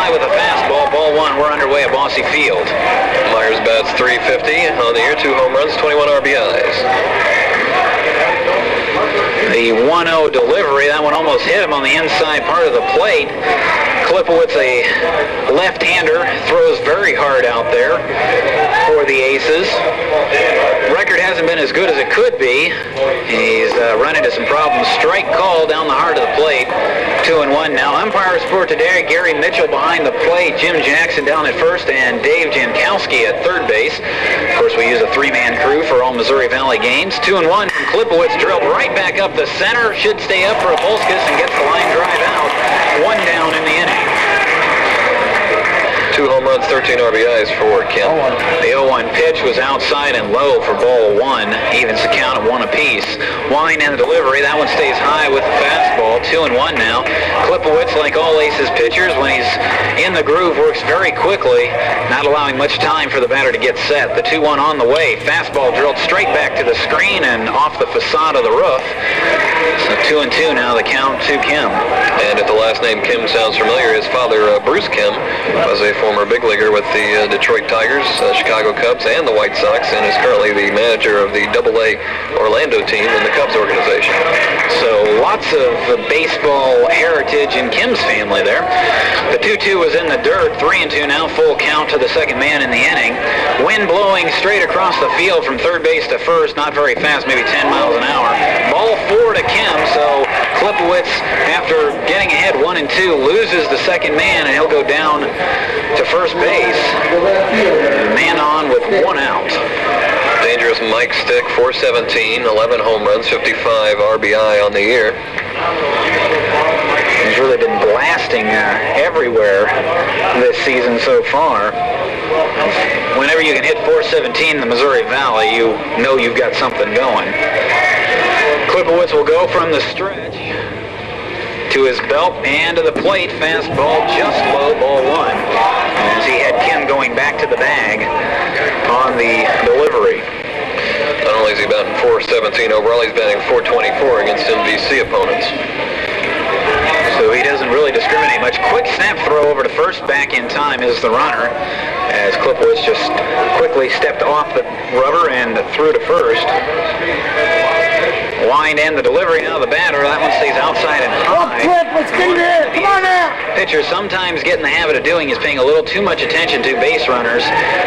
high with a fastball. Ball one. We're underway at Bosse Field. Myers bats .350 on the year, 2 home runs, 21 RBIs. The 1-0 delivery, that one almost hit him on the inside part of the plate. Klipowitz, a left-hander, throws very hard out there for the Aces. Record hasn't been as good as it could be. He's run into some problems. Strike call down the heart of the plate. 2-1 now. Umpires for today, Gary Mitchell behind the plate, Jim Jackson down at first, and Dave Jankowski at third base. Of course, we use a 3-man crew for all Missouri Valley games. 2-1 from Klipowitz, drilled right back up the center. Should stay up for a Bolskis and gets the line drive out. 1 down in the inning. 2 home runs, 13 RBIs for Kim. The 0-1 pitch was outside and low for ball one. Evens the count at 1 apiece. Wine and the delivery. That one stays high with the fastball. 2-1 now. Klipowitz, like all Aces pitchers, when he's in the groove, works very quickly, not allowing much time for the batter to get set. The 2-1 on the way. Fastball drilled straight back to the screen and off the facade of the roof. So 2-2 now, the count to Kim. And if the last name Kim sounds familiar, his father, Bruce Kim, was a former big leaguer with the Detroit Tigers, Chicago Cubs, and the White Sox, and is currently the manager of the AA Orlando team in the Cubs organization. So lots of baseball heritage in Kim's family there. The 2-2 was in the dirt. 3-2 now, full count to the second man in the inning. Wind blowing straight across the field from third base to first, not very fast, maybe 10 miles an hour. Ball 4 to Kim, so Klipowitz, after getting ahead 1-2, loses the second man, and he'll go down to first base. Man on with 1 out. Dangerous Mike Stick, .417, 11 home runs, 55 RBI on the year. He's really been blasting everywhere this season so far. Whenever you can hit .417 in the Missouri Valley, you know you've got something going. Klipowitz will go from the stretch to his belt and to the plate. Fastball just low, ball 1. As he had Kim going back to the bag on the delivery. Not only is he batting .417 overall, he's batting .424 against MVC opponents. So he doesn't really discriminate much. Quick snap throw over to first, back in time is the runner, as Klipowitz just quickly stepped off the rubber and threw to first. Wind and the delivery. Now the batter. That one stays outside and high. Let's get it in. Come on now. Pitchers sometimes get in the habit of doing is paying a little too much attention to base runners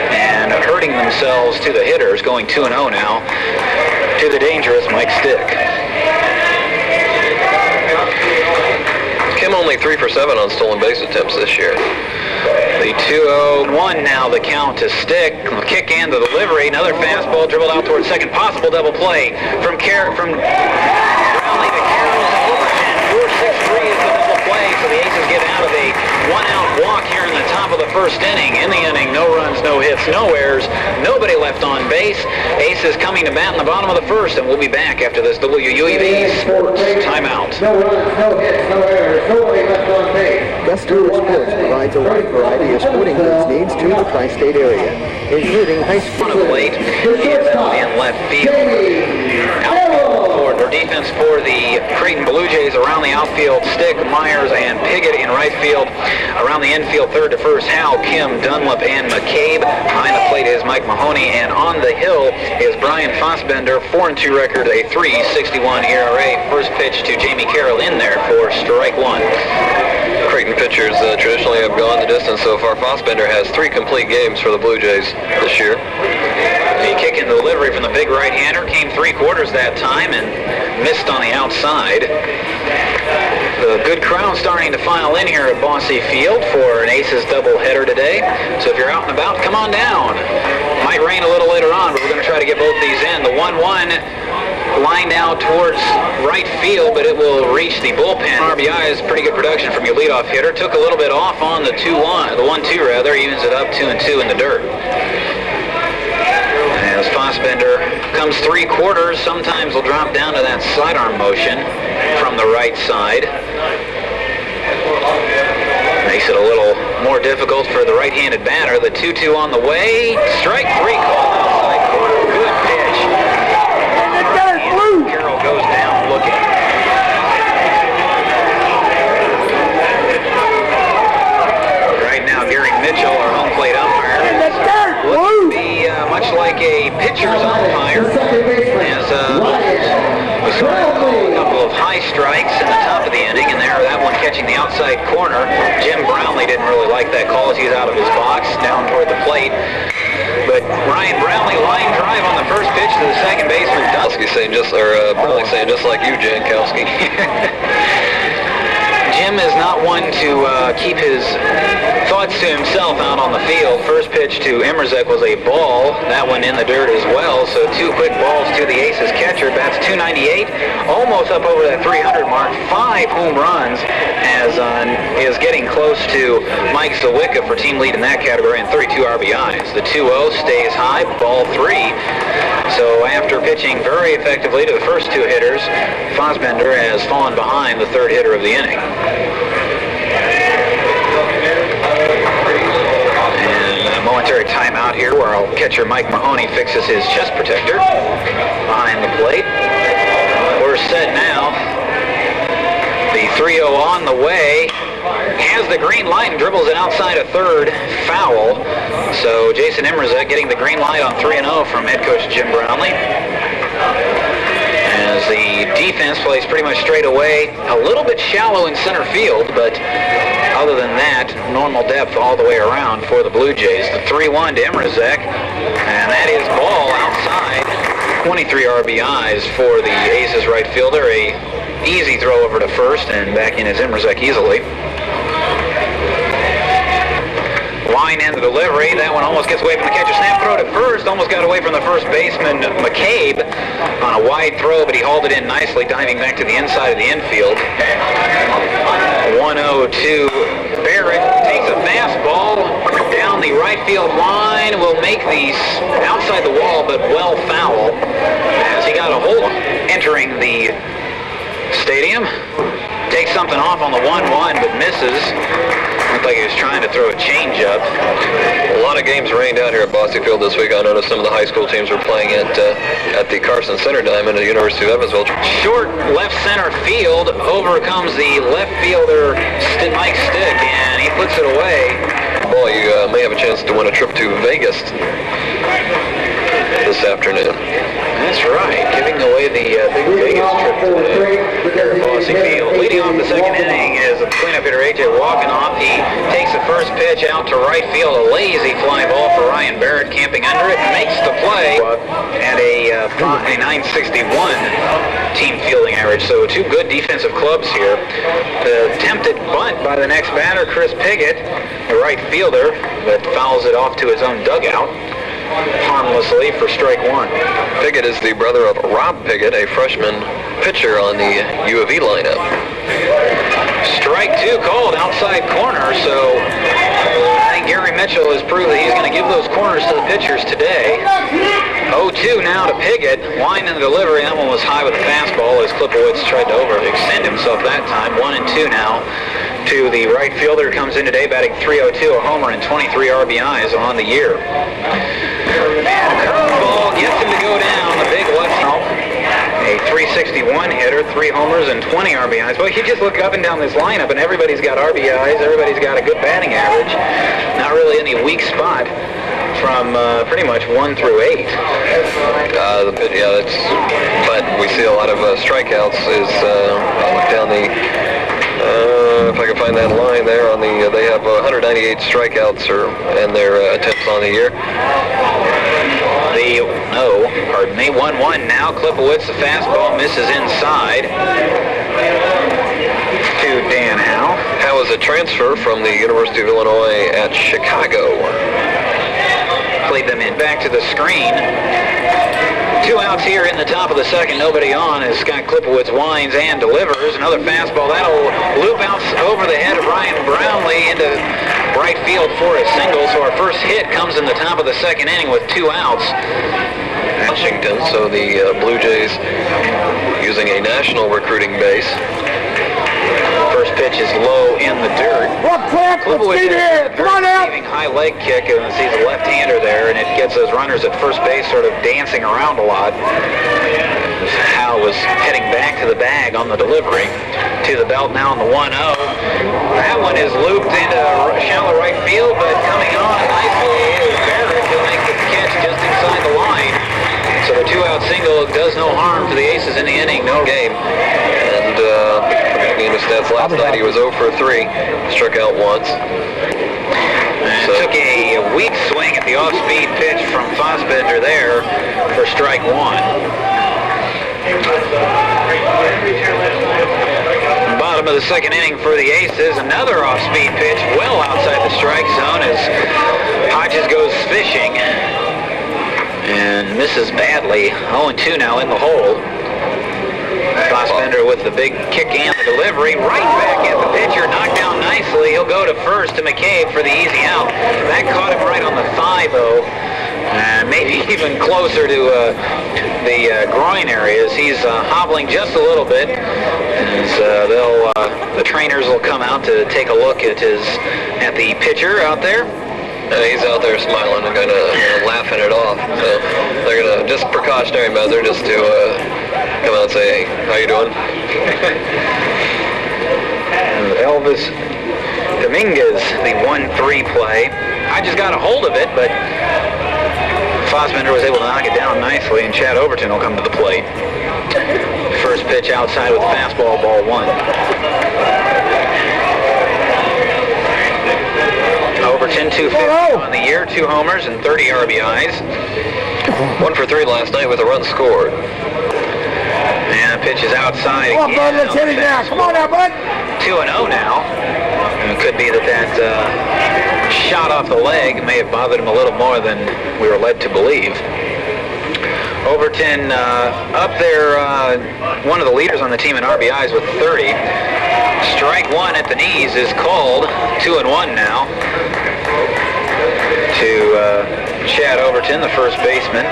and hurting themselves to the hitters. Going 2-0 now to the dangerous Mike Stick. Kim only 3 for 7 on stolen base attempts this year. The 2-0-1 now, the count to Stick. Kick and the delivery. Another fastball dribbled out towards second. Possible double play from Rowley to Carroll's and Overton. 4-6-3 is the double play. So the Aces get out of a 1-out walk here in the top of the first inning. In the inning, no runs, no hits, no errors, nobody left on base. Aces coming to bat in the bottom of the first, and we'll be back after this WUEV Sports timeout. No runs, no hits, no errors, nobody left on base. Gusto Sports provides a wide variety of sporting goods needs to the tri-state area, including high school. On a plate is out in left field. Outfield for defense for the Creighton Blue Jays. Around the outfield, Stick, Myers, and Piggott. In right field, around the infield, third to first, Howell, Kim, Dunlap, and McCabe. Behind the plate is Mike Mahoney, and on the hill is Brian Fossbender. 4-2 record, a 3.61 ERA. First pitch to Jamie Carroll in there for strike 1. Creighton pitchers traditionally have gone the distance so far. Fossbender has 3 complete games for the Blue Jays this year. The kick and delivery from the big right-hander came 3/4 that time and missed on the outside. The good crowd starting to file in here at Bosse Field for an Aces doubleheader today. So if you're out and about, come on down. Might rain a little later on, but we're going to try to get both these in. The 1-1 lined out towards right field, but it will reach the bullpen. RBI is pretty good production from your leadoff hitter. Took a little bit off on the 1-2 rather, evens it up 2-2 in the dirt. As Fossbender comes 3/4, sometimes will drop down to that sidearm motion from the right side. Makes it a little more difficult for the right-handed batter. The 2-2 on the way. Strike 3 called outside corner. Good pitch. And Carroll goes down looking. corner. Jim Brownlee didn't really like that call as he's out of his box down toward the plate. But Ryan Brownlee line drive on the first pitch to the second baseman. Brownlee saying just like you, Jankowski. Jim is not one to keep his thoughts to himself out on the field. First pitch to Immerzek was a ball. That one in the dirt as well. So 2 quick balls to the Aces catcher. Bats .298, almost up over that 300 mark. 5 home runs as is getting close to Mike Zawicka for team lead in that category and 32 RBIs. The 2-0 stays high, ball 3. So after pitching very effectively to the first 2 hitters, Fosbender has fallen behind the 3rd hitter of the inning. And a momentary timeout here where our catcher Mike Mahoney fixes his chest protector behind the plate. We're set now. The 3-0 on the way. Has the green light and dribbles it outside of third. Foul. So Jason Immerzek getting the green light on 3-0 from head coach Jim Brownlee. As the defense plays pretty much straight away, a little bit shallow in center field, but other than that, normal depth all the way around for the Blue Jays. The 3-1 to Immerzek, and that is ball outside. 23 RBIs for the Aces right fielder. A easy throw over to first, and back in is Immerzek easily. Line and the delivery. That one almost gets away from the catcher. Snap throw to first. Almost got away from the first baseman, McCabe, on a wide throw, but he hauled it in nicely, diving back to the inside of the infield. 1-0 to Barrett. Takes a fastball down the right field line. Will make these outside the wall, but well foul. As he got a hold entering the stadium. Takes something off on the 1-1, but misses. Looked like he was trying to throw a changeup. A lot of games rained out here at Bosse Field this week. I noticed some of the high school teams were playing at the Carson Center Diamond at the University of Evansville. Short left center field. Over comes the left fielder, Mike Stick, and he puts it away. Boy, you may have a chance to win a trip to Vegas this afternoon. That's right, giving away the big Vegas trip to Bosse Field. Leading off the second inning is the cleanup hitter A.J. Walkenoff. He takes the first pitch out to right field. A lazy fly ball for Ryan Barrett, camping under it, makes the play at a 961 team fielding average. So 2 good defensive clubs here. The attempted bunt by the next batter, Chris Piggott, the right fielder, but fouls it off to his own dugout harmlessly for strike 1. Piggott is the brother of Rob Piggott, a freshman pitcher on the U of E lineup. Strike 2 called outside corner, so I think Gary Mitchell has proved that he's going to give those corners to the pitchers today. 0-2 now to Piggott. Line and delivery. That one was high with a fastball as Klipowitz tried to overextend himself that time. 1-2 now to the right fielder. Comes in today batting .302, a homer and 23 RBIs on the year. And curveball gets him to go down. The big left help. A .361 hitter, 3 homers and 20 RBIs. Well, you just look up and down this lineup, and everybody's got RBIs. Everybody's got a good batting average. Not really any weak spot from pretty much 1 through 8. But we see a lot of strikeouts. I'll look down the. If I can find that line there on the, they have 198 strikeouts and their attempts on the year. 1-1 now. Klipowitz, the fastball misses inside to Dan Howe. Howe is a transfer from the University of Illinois at Chicago. Played them in back to the screen. 2 outs here in the top of the second, nobody on as Scott Klipowitz winds and delivers. Another fastball. That'll loop out over the head of Ryan Brownlee into right field for a single. So our first hit comes in the top of the second inning with 2 outs. Washington, so the Blue Jays using a national recruiting base. First pitch is low in the dirt. Klipowitz is a very high leg kick, and sees a left-hander there, and it gets those runners at first base sort of dancing around a lot. Howe was heading back to the bag on the delivery. To the belt now on the 1-0. That one is looped into shallow right field, but coming on nicely is Barrett. He'll make the catch just inside the line. So the 2-out single does no harm to the Aces in the inning. No game. And In his stats last night, he was 0 for 3, struck out once. Took a weak swing at the off-speed pitch from Fassbender there for strike one. Bottom of the second inning for the Aces. Another off-speed pitch well outside the strike zone as Hodges goes fishing and misses badly. 0-2 now in the hole. Fassbender with the big kick and the delivery. Right back at the pitcher. Knocked down nicely. He'll go to first to McCabe for the easy out. That caught him right on the thigh, though. Maybe even closer to the groin areas. He's hobbling just a little bit. As the trainers will come out to take a look at the pitcher out there. And he's out there smiling and kind of laughing it off. So they're going to, just precautionary measure, just to come out and say, hey, how you doing? Elvis Dominguez, the 1-3 play. I just got a hold of it, but Fassbender was able to knock it down nicely, and Chad Overton will come to the plate. First pitch outside with fastball, ball one. Overton, 250 on the year, 2 homers and 30 RBIs. 1 for 3 last night with a run scored. And the pitch is outside. Come on, bud, let's hit it now. Come on now, bud. 2-0 now. And it could be that shot off the leg may have bothered him a little more than we were led to believe. Overton up there, one of the leaders on the team in RBIs with 30. Strike one at the knees is called. 2-1 now to Chad Overton, the first baseman.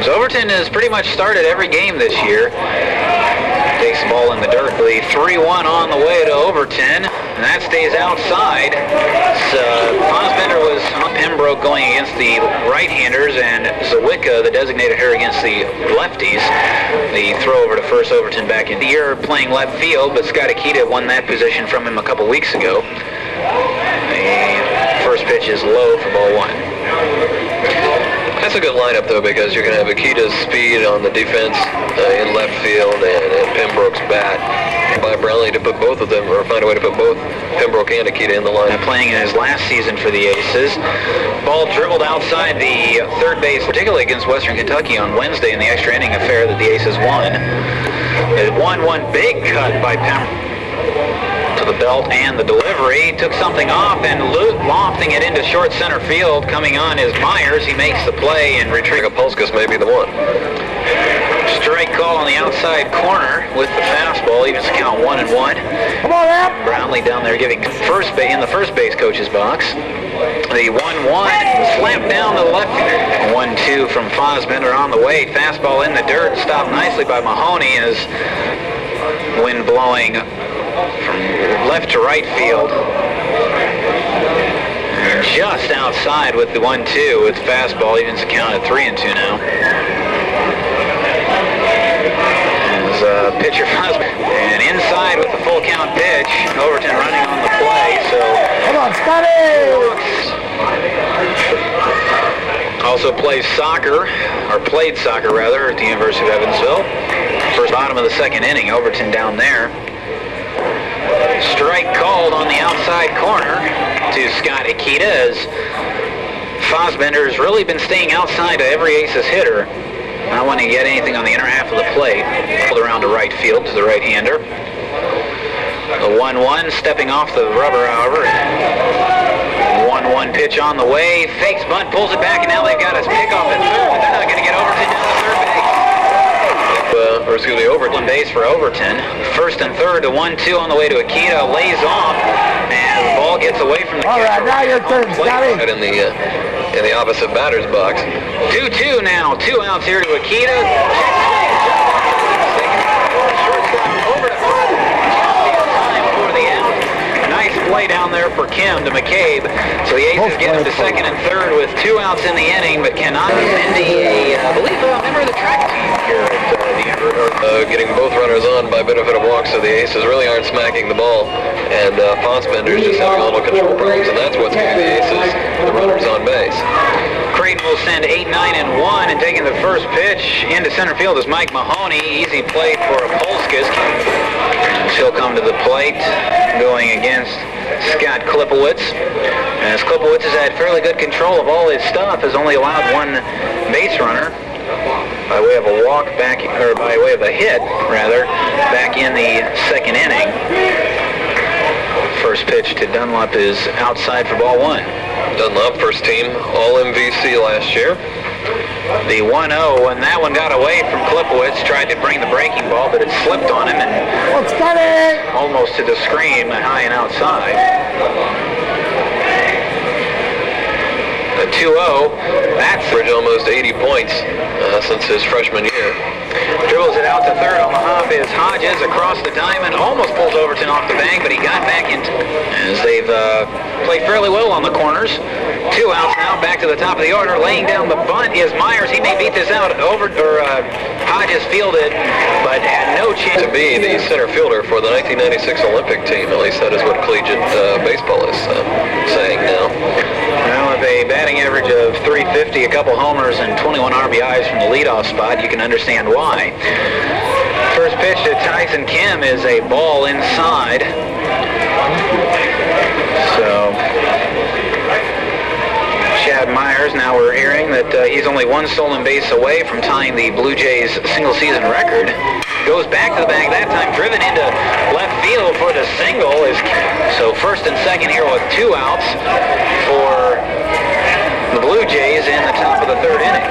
So Overton has pretty much started every game this year. Takes the ball in the dirt. The 3-1 on the way to Overton, and that stays outside. Fassbender was on Pembroke going against the right-handers, and Zawicka, the designated hitter, against the lefties. The throw over to first, Overton back in the year playing left field, but Scott Akita won that position from him a couple weeks ago. The first pitch is low for ball one. That's a good lineup, though, because you're going to have Akita's speed on the defense in left field and Pembroke's bat. By Brownlee to put both of them, or find a way to put both Pembroke and Akita in the lineup. Playing in his last season for the Aces. Ball dribbled outside the third base, particularly against Western Kentucky on Wednesday in the extra inning affair that the Aces won. It 1-1 big cut by Pembroke to the belt, and the delivery took something off, and lofting it into short center field. Coming on is Myers. He makes the play and retrieves. Polskas may be the one. Strike call on the outside corner with the fastball. Evens the count 1-1. Come on now. Brownlee down there giving first base in the first base coach's box. The 1-1 slapped down to the left. 1-2 from Fassbender on the way. Fastball in the dirt, stopped nicely by Mahoney as wind blowing from left to right field. And just outside with the 1-2 with fastball. Evens the count at 3-2 now. Pitcher and inside with the full count pitch. Overton running on the play, so Come on, Scotty. also plays soccer, or played soccer rather, at the University of Evansville. First bottom of the second inning, Overton down there. Strike called on the outside corner to Scott Akita as Fassbender has really been staying outside of every Aces hitter. Not wanting to get anything on the inner half of the plate. Pulled around to right field to the right-hander. The 1-1 stepping off the rubber, however. 1-1 pitch on the way. Fakes bunt, pulls it back, and now they've got us pick off at third, but they're not going to get Overton down to third base. Overton base for Overton. First and third, the 1-2 on the way to Akita. Lays off, and the ball gets away from the All right, now your turn, Scotty. In the opposite batter's box. 2-2 now. 2 outs here to Akita. Shortstop over to third. Time for the out. Nice play down there for Kim to McCabe. So the Aces get him to second and third with 2 outs in the inning, but cannot send I believe a member of the track team here at the getting both runners on by benefit of walks, so the Aces really aren't smacking the ball, and Fossbender's just having a little control problems, and that's what's giving the Aces the runners on base. Creighton will send 8, 9, and 1, and taking the first pitch into center field is Mike Mahoney. Easy play for Polskis. She'll come to the plate, going against Scott Klipowitz. As Klipowitz has had fairly good control of all his stuff, has only allowed one base runner by way of a walk back, or by way of a hit, rather, back in the second inning. First pitch to Dunlop is outside for ball one. Dunlop, first team All-MVC last year. The 1-0, and that one got away from Klipowitz, tried to bring the breaking ball, but it slipped on him and almost to the screen, high and outside. The 2-0, that's averaged almost 80 points since his freshman year. Dribbles it out to third. On the hop is Hodges across the diamond. Almost pulls Overton off the bag, but he got back in as they've played fairly well on the corners. 2 outs now, back to the top of the order. Laying down the bunt is Myers. He may beat this out. Hodges fielded, but had no chance to be the center fielder for the 1996 Olympic team. At least that is what collegiate baseball is saying now. Now with a batting average of .350, a couple homers, and 21 RBIs from the leadoff spot, you can understand why. First pitch to Tyson Kim is a ball inside. So Chad Myers, now we're hearing that he's only one stolen base away from tying the Blue Jays single-season record. Goes back to the bag that time, driven into left field for the single. So first and second here with 2 outs for the Blue Jays in the top of the third inning.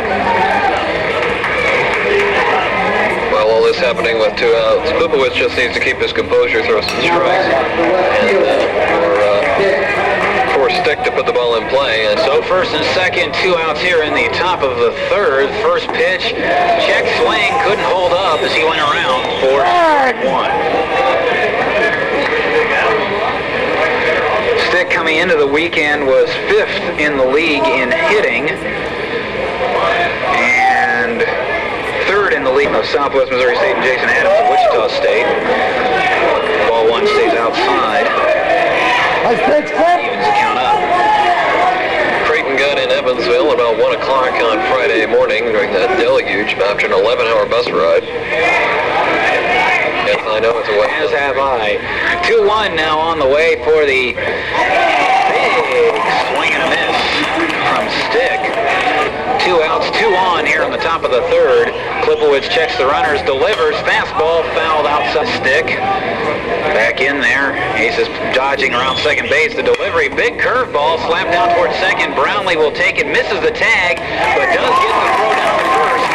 Well, all this happening with 2 outs. Klipowitz just needs to keep his composure, throw some strikes, and for Stick to put the ball in play. And so first and second, 2 outs here in the top of the third. First pitch, check swing, couldn't hold up as he went around for 1. Stick coming into the weekend was 5th in the league in hitting and 3rd in the league of Southwest Missouri State and Jason Adams of Wichita State. Ball 1 stays outside. Evens the count up. Creighton got in Evansville about 1 o'clock on Friday morning during that deluge after an 11-hour bus ride. Yes, I know it's a way. As have I. 2-1 now on the way for the big swing and a miss from Stick. 2 outs, 2 on here on the top of the third. Klipowitz checks the runners, delivers, fastball fouled outside Stick. Back in there. Aces dodging around second base. The delivery, big curveball, slapped down towards second. Brownlee will take it, misses the tag, but does get the throw down to first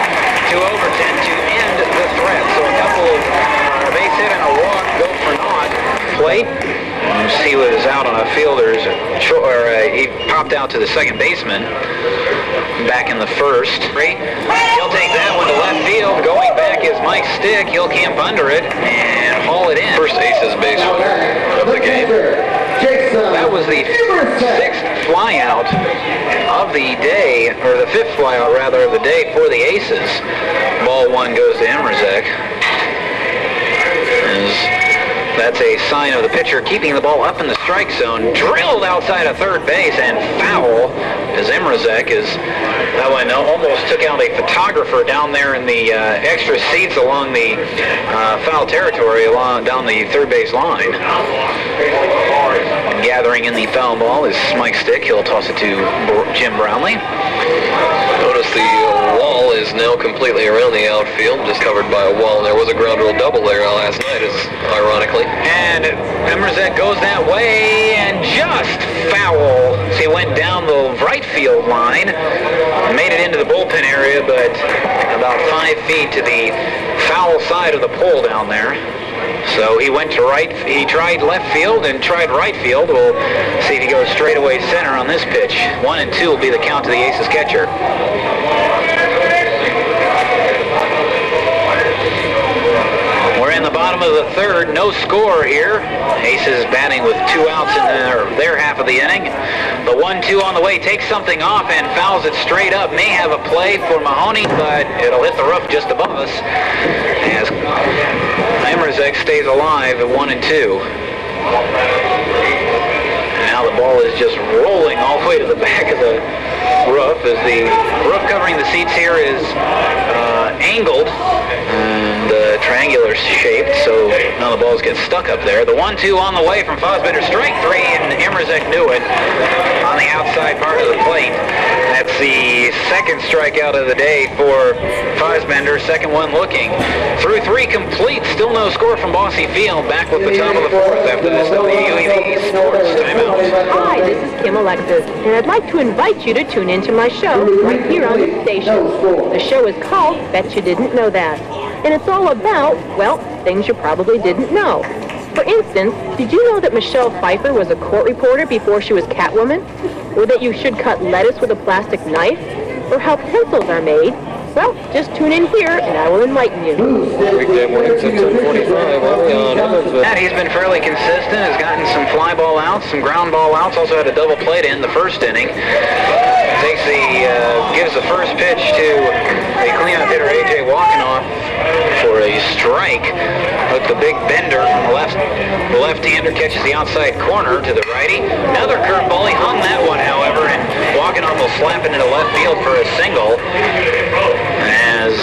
to Overton to end the threat. So a couple of base hit and a walk go for naught. Plate. He was out on a fielder's, he popped out to the second baseman back in the first. He'll take that one to left field. Going back is Mike Stick. He'll camp under it and haul it in. First Aces base runner of the game. That was the 6th flyout of the day, or the 5th flyout rather of the day for the Aces. Ball 1 goes to Emrazek. That's a sign of the pitcher keeping the ball up in the strike zone. Drilled outside of third base and foul as Emrazek that one almost took out a photographer down there in the extra seats along the foul territory down the third base line. Gathering in the foul ball is Mike Stick. He'll toss it to Jim Brownlee. Notice the wall is now completely around the outfield, just covered by a wall. There was a ground rule double there last night, ironically. And Emrazek goes that way and just foul. So he went down the right field line and made it into the bullpen area, but about 5 feet to the foul side of the pole down there. So he went to right. He tried left field and tried right field. We'll see if he goes straight away center on this pitch. 1 and 2 will be the count to the Aces catcher. We're in In the bottom of the third, no score here. Aces batting with 2 outs in their half of the inning. The 1-2 on the way takes something off and fouls it straight up. May have a play for Mahoney, but it'll hit the roof just above us as Emmerzek stays alive at 1-2. Now the ball is just rolling all the way to the back of the roof as the roof covering the seats here is angled and triangular shaped, so none of the balls get stuck up there. The 1-2 on the way from Fosbender, strike 3, and Emmerzek knew it on the outside part of the plate. That's the second strikeout of the day for Fosbender, second one looking. Through 3 complete, still no score from Bosse Field. Back with the top of the 4th after this WUEV Sports timeout. Hi, this is Kim Alexis, and I'd like to invite you to tune into my show right here on the station. The show is called Bet You Didn't Know That, and it's all about, well, things you probably didn't know. For instance, did you know that Michelle Pfeiffer was a court reporter before she was Catwoman? Or that you should cut lettuce with a plastic knife? Or how pencils are made? Well, just tune in here and I will enlighten you. Weekday mornings at 10:45 only on Evansville. And he's been fairly consistent, has gotten some fly ball outs, some ground ball outs, also had a double play to end the first inning. Gives the first pitch to the cleanup hitter A.J. Walkenoff for a strike. With the big bender from the left. The left-hander catches the outside corner to the righty. Another curveball. He hung that one, however, and Walkenoff will slap it into left field for a single. As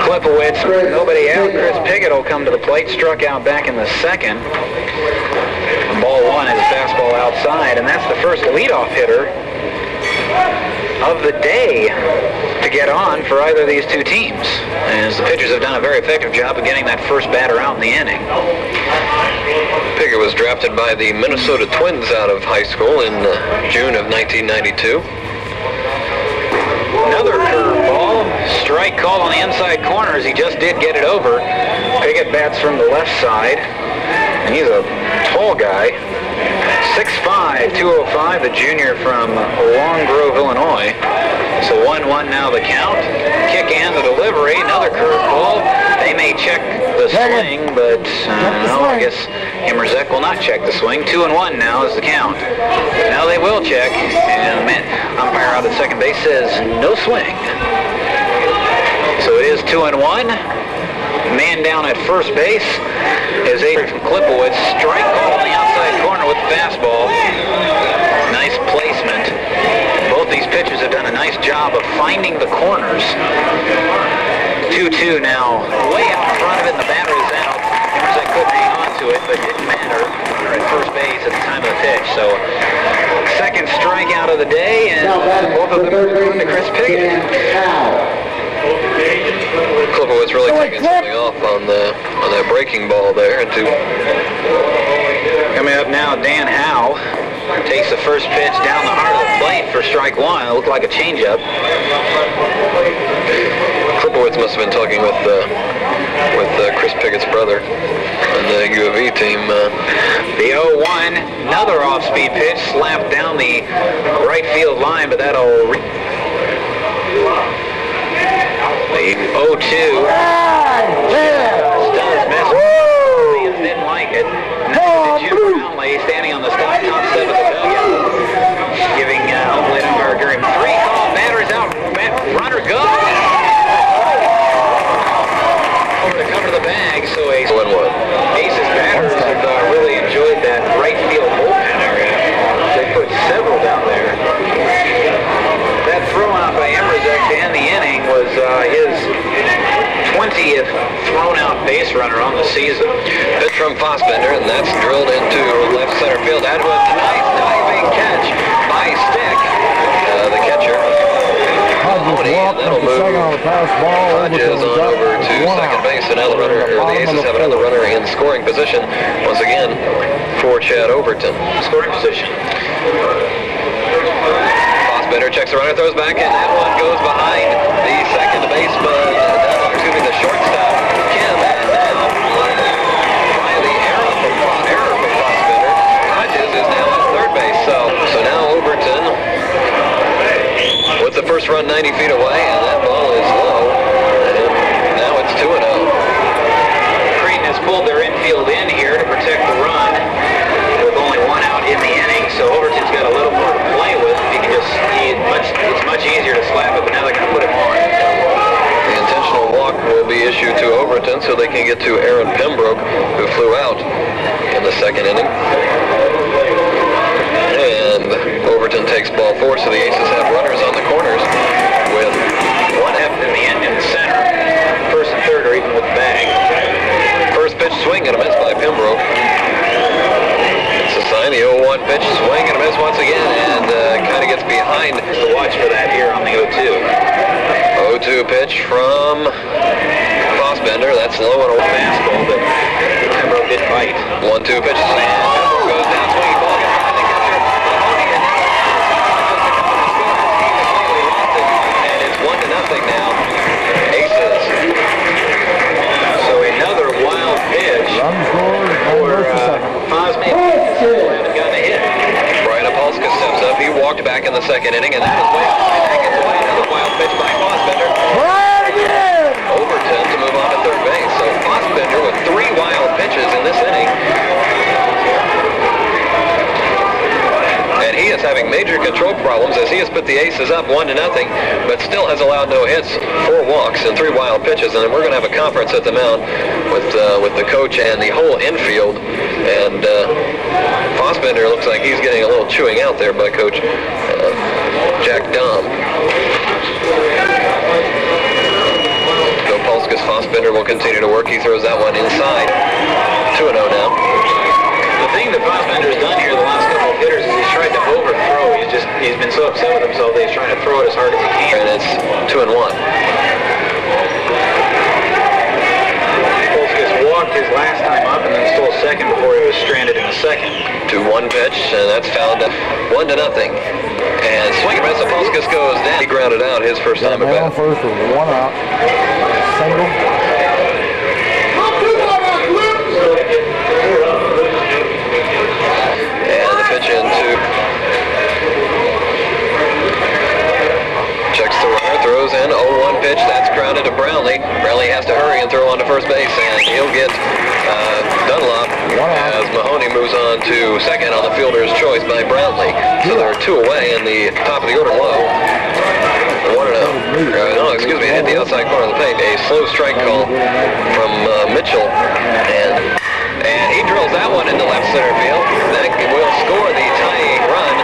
Klipowitz, nobody out. Chris Piggott will come to the plate. Struck out back in the second. Ball 1 is fastball outside, and that's the first leadoff hitter of the day to get on for either of these two teams, as the pitchers have done a very effective job of getting that first batter out in the inning. Piggott was drafted by the Minnesota Twins out of high school in June of 1992. Another curveball, strike called on the inside corner as he just did get it over. Piggott bats from the left side, and he's a tall guy. 6'5", 205, the junior from Long Grove, Illinois. So 1-1 now the count. Kick and the delivery, another curveball. They may check the swing, but no, I guess Emmerzek will not check the swing. 2-1 now is the count. Now they will check, and the umpire out at second base says no swing. So it is 2-1. Man down at first base is Adrian from Klipowitz. Strike call on the outside corner with the fastball. Nice placement. Both these pitchers have done a nice job of finding the corners. 2-2 now. Way out in front of it, and the batter is out. Emmerzek couldn't hang on to it, but it didn't matter. They're at first base at the time of the pitch. So second strikeout of the day, and both of them are going to Chris Piggott. Klipowitz really taking something off on that breaking ball there. Coming up now, Dan Howe takes the first pitch down the heart of the plate for strike 1. It looked like a changeup. Klipowitz must have been talking with Chris Piggott's brother on the U of E team. The 0-1, another off-speed pitch slapped down the right field line, but that'll... The 0-2. Does miss. Didn't like it. Now to Jim Brownlee standing on the top step of the dugout, giving home plate umpire Gary 3 call. Batter's out. Runner goes. Over to cover the bag. So Aces batters have really enjoyed that right field bullpen area. They put several down there. That throw out by Emmerzek to end the inning was his 20th thrown-out base runner on the season. Pitch from Fosbender, and that's drilled into left center field. That was a nice diving catch by Stick, the catcher. Mahoney, and that'll move Hodges on over to second base, and now the Aces have another runner in scoring position. Once again, for Chad Overton. Scoring position. Fosbender checks the runner, throws back, and that one goes behind the second baseman. The shortstop, Kim, and now by the error from Fosbender, Hodges is now at third base. So now Overton with the first run 90 feet away, and that ball is low. And now it's 2-0. looking to get to Aaron Pembroke, who flew out in the second inning. And Overton takes ball 4, so the Aces have runners on the corners with one left in the end in the center. First and third are even with the bag. first pitch swing and a miss by Pembroke. It's a sign, the 0-1 pitch, swing and a miss once again, and kind of gets behind. To watch for that here on the 0-2. 0-2 pitch from Fossbender. That's low and a Fastball, but Pembroke didn't bite. 1-2 pitch, and Pembroke goes down, swinging ball, gets by the catcher. And it's 1-0 now. Aces. So another wild pitch Run scored. for Fosman. Haven't gotten a hit. Brian Apolska steps up. He walked back in the second inning, and that is way high. That gets away. Another wild pitch by Fossbender. Right again. Overton to move on to third base. So Fossbender with 3 wild pitches in this inning. And he is having major control problems as he has put the Aces up 1-0, but still has allowed no hits, 4 walks, and 3 wild pitches. And we're going to have a conference at the mound with the coach and the whole infield. And Fossbender looks like he's getting a little chewing out there by Coach Jack Dahm. Polskas Fossbender will continue to work. He throws that one inside. 2-0 now. The thing that Fossbender's done here the last couple of hitters is he's tried to overthrow. He's been so upset with himself that he's trying to throw it as hard as he can. And it's 2-1. Polskas walked his last time up and then stole second before he was stranded in the second. 2-1 pitch, and that's fouled up 1-0. And swing and miss, Polskas goes down. He grounded out his first time at bat. First with 1 out. Single. And the pitch into checks the runner, throws in 0-1 pitch. That's grounded to Brownlee. Brownlee has to hurry and throw on to first base, and he'll get Dunlop as Mahoney moves on to second on the fielder's choice by Brownlee. So there are 2 away in the top of the order low. 1-0. No, excuse me, it hit the outside corner of the plate. A slow strike call from Mitchell, and he drills that one into left center field. That will score the tying run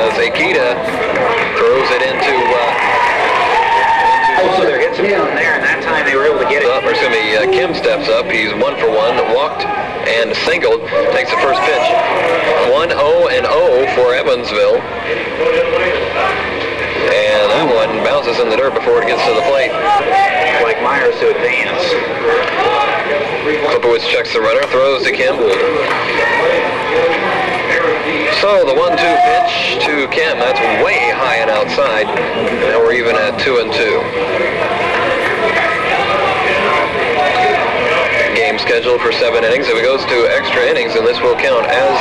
as Akita throws it into Also, their hits have gone there, and that time they were able to get it. Kim steps up. He's 1 for 1, walked and singled. Takes the first pitch. 1-0 and 0 for Evansville. And that one bounces in the dirt before it gets to the plate. Like Myers to advance. Klipowicz checks the runner, throws to Kim. So the 1-2 pitch to Kim, that's way high and outside. Now we're even at 2-2. Game scheduled for 7 innings. If it goes to extra innings, then this will count as...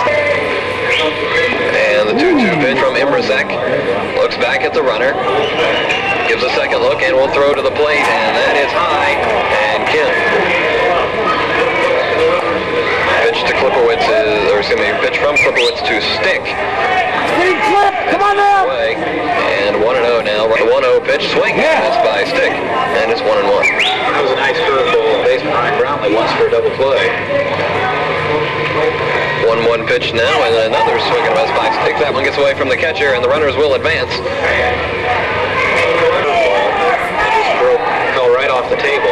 And the 2-2 pitch from Imrazek. Looks back at the runner. Gives a second look and will throw to the plate. And that is high. And Kim. Pitch to Klipowicz pitch from Klipowicz to Stick. Getting clipped. Come on now. And 1-0 now. 1-0 pitch. Swing. That's by Stick. And it's 1-1. That was a nice curveball. Baseman Ryan Brownlee wants for a double play. 1-1 pitch now, and another swing and a miss by Stick. That one gets away from the catcher, and the runners will advance. Fell right off the table.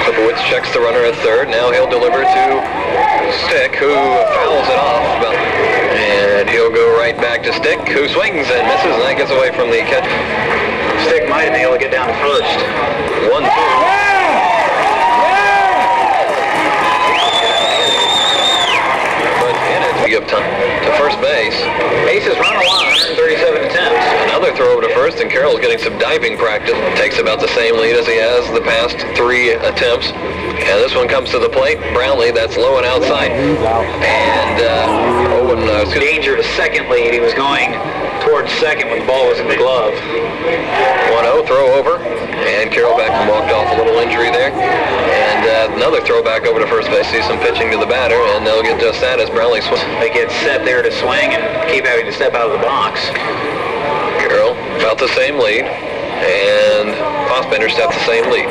Klipowicz checks the runner at third. Now he'll deliver to Stick, who fouls it off. And he'll go right back to Stick, who swings and misses, and that gets away from the catcher. Stick might have been able to get down to first. 1-2. Give time to first base. Aces run a lot, 137 attempts. Another throw to first, and Carroll's getting some diving practice. Takes about the same lead as he has the past 3 attempts. And this one comes to the plate. Brownlee, that's low and outside. And danger to second lead. He was going towards second when the ball was in the glove. 1-0, throw over. And Carroll back and walked off a little injury there. And another throw back over to first base. See some pitching to the batter, and they'll get just that as Brownlee swings. They get set there to swing and keep having to step out of the box. Carroll about the same lead, and Fossbender steps the same lead.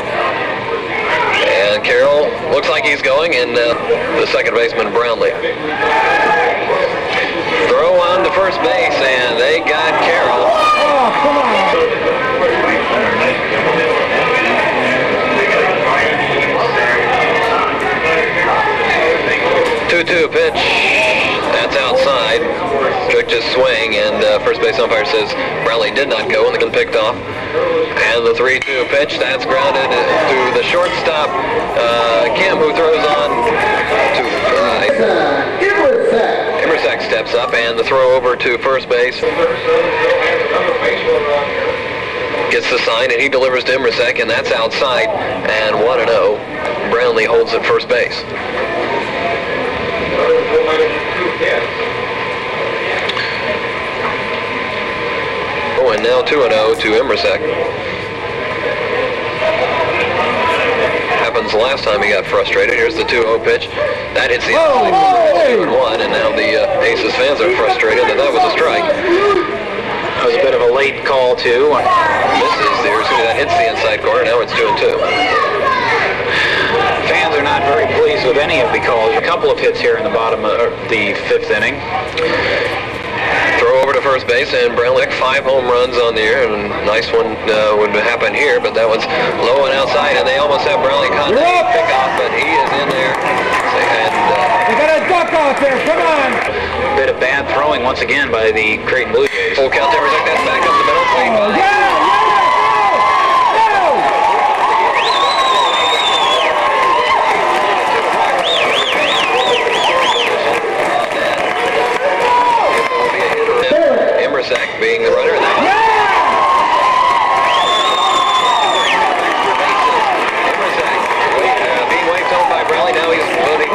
And Carroll looks like he's going, and the second baseman, Brownlee. Throw on to first base, and they got Carroll. Oh, come on. 2-2 pitch. That's outside. Trick just swing, and first base umpire says Brownlee did not go, and they can picked off. And the 3-2 pitch, that's grounded to the shortstop, Kim, who throws on to Immersack steps up, and the throw over to first base. Gets the sign, and he delivers to Immersack, and that's outside, and 1-0. Brownlee holds at first base. Oh, and now 2-0 to Immersack. Happens last time he got frustrated. Here's the 2-0 pitch. That hits the outside corner. 2-1, and now the Aces fans are frustrated that was a strike. That was a bit of a late call, too. That hits the inside corner. Now it's 2-2. Fans are not very pleased with any of the calls. A couple of hits here in the bottom of the fifth inning. Throw over to first base, and Brownlee 5 home runs on the year, and a nice one would happen here, but that was low and outside, and they almost have Brownlee caught the pick off, but he is in there. And You got a duck out there, come on! A bit of bad throwing once again by the Creighton Blue Jays. full count to Immersack. That's back up the middle. Immersack being the runner. Immersack being waved home by Brownlee. Now he's loading.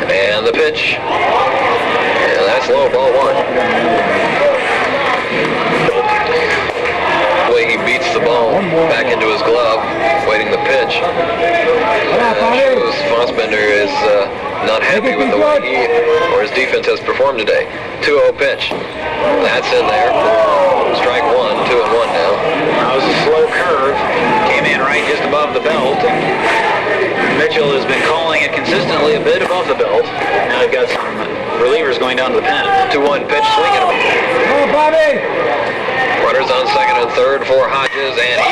And the pitch. And that's low, ball one. The way he beats the ball back into his glove, waiting the pitch. Shows Fossbender is not happy with the way he or his defense has performed today. 2-0 pitch. That's in there. Strike one, 2-1 now. That was a slow curve. Came in right just above the belt. Mitchell has been calling it consistently a bit above the belt. Now they've got some relievers going down to the pen. 2-1 pitch, swinging him. Come on, Bobby! Runners on second and third for Hodges, and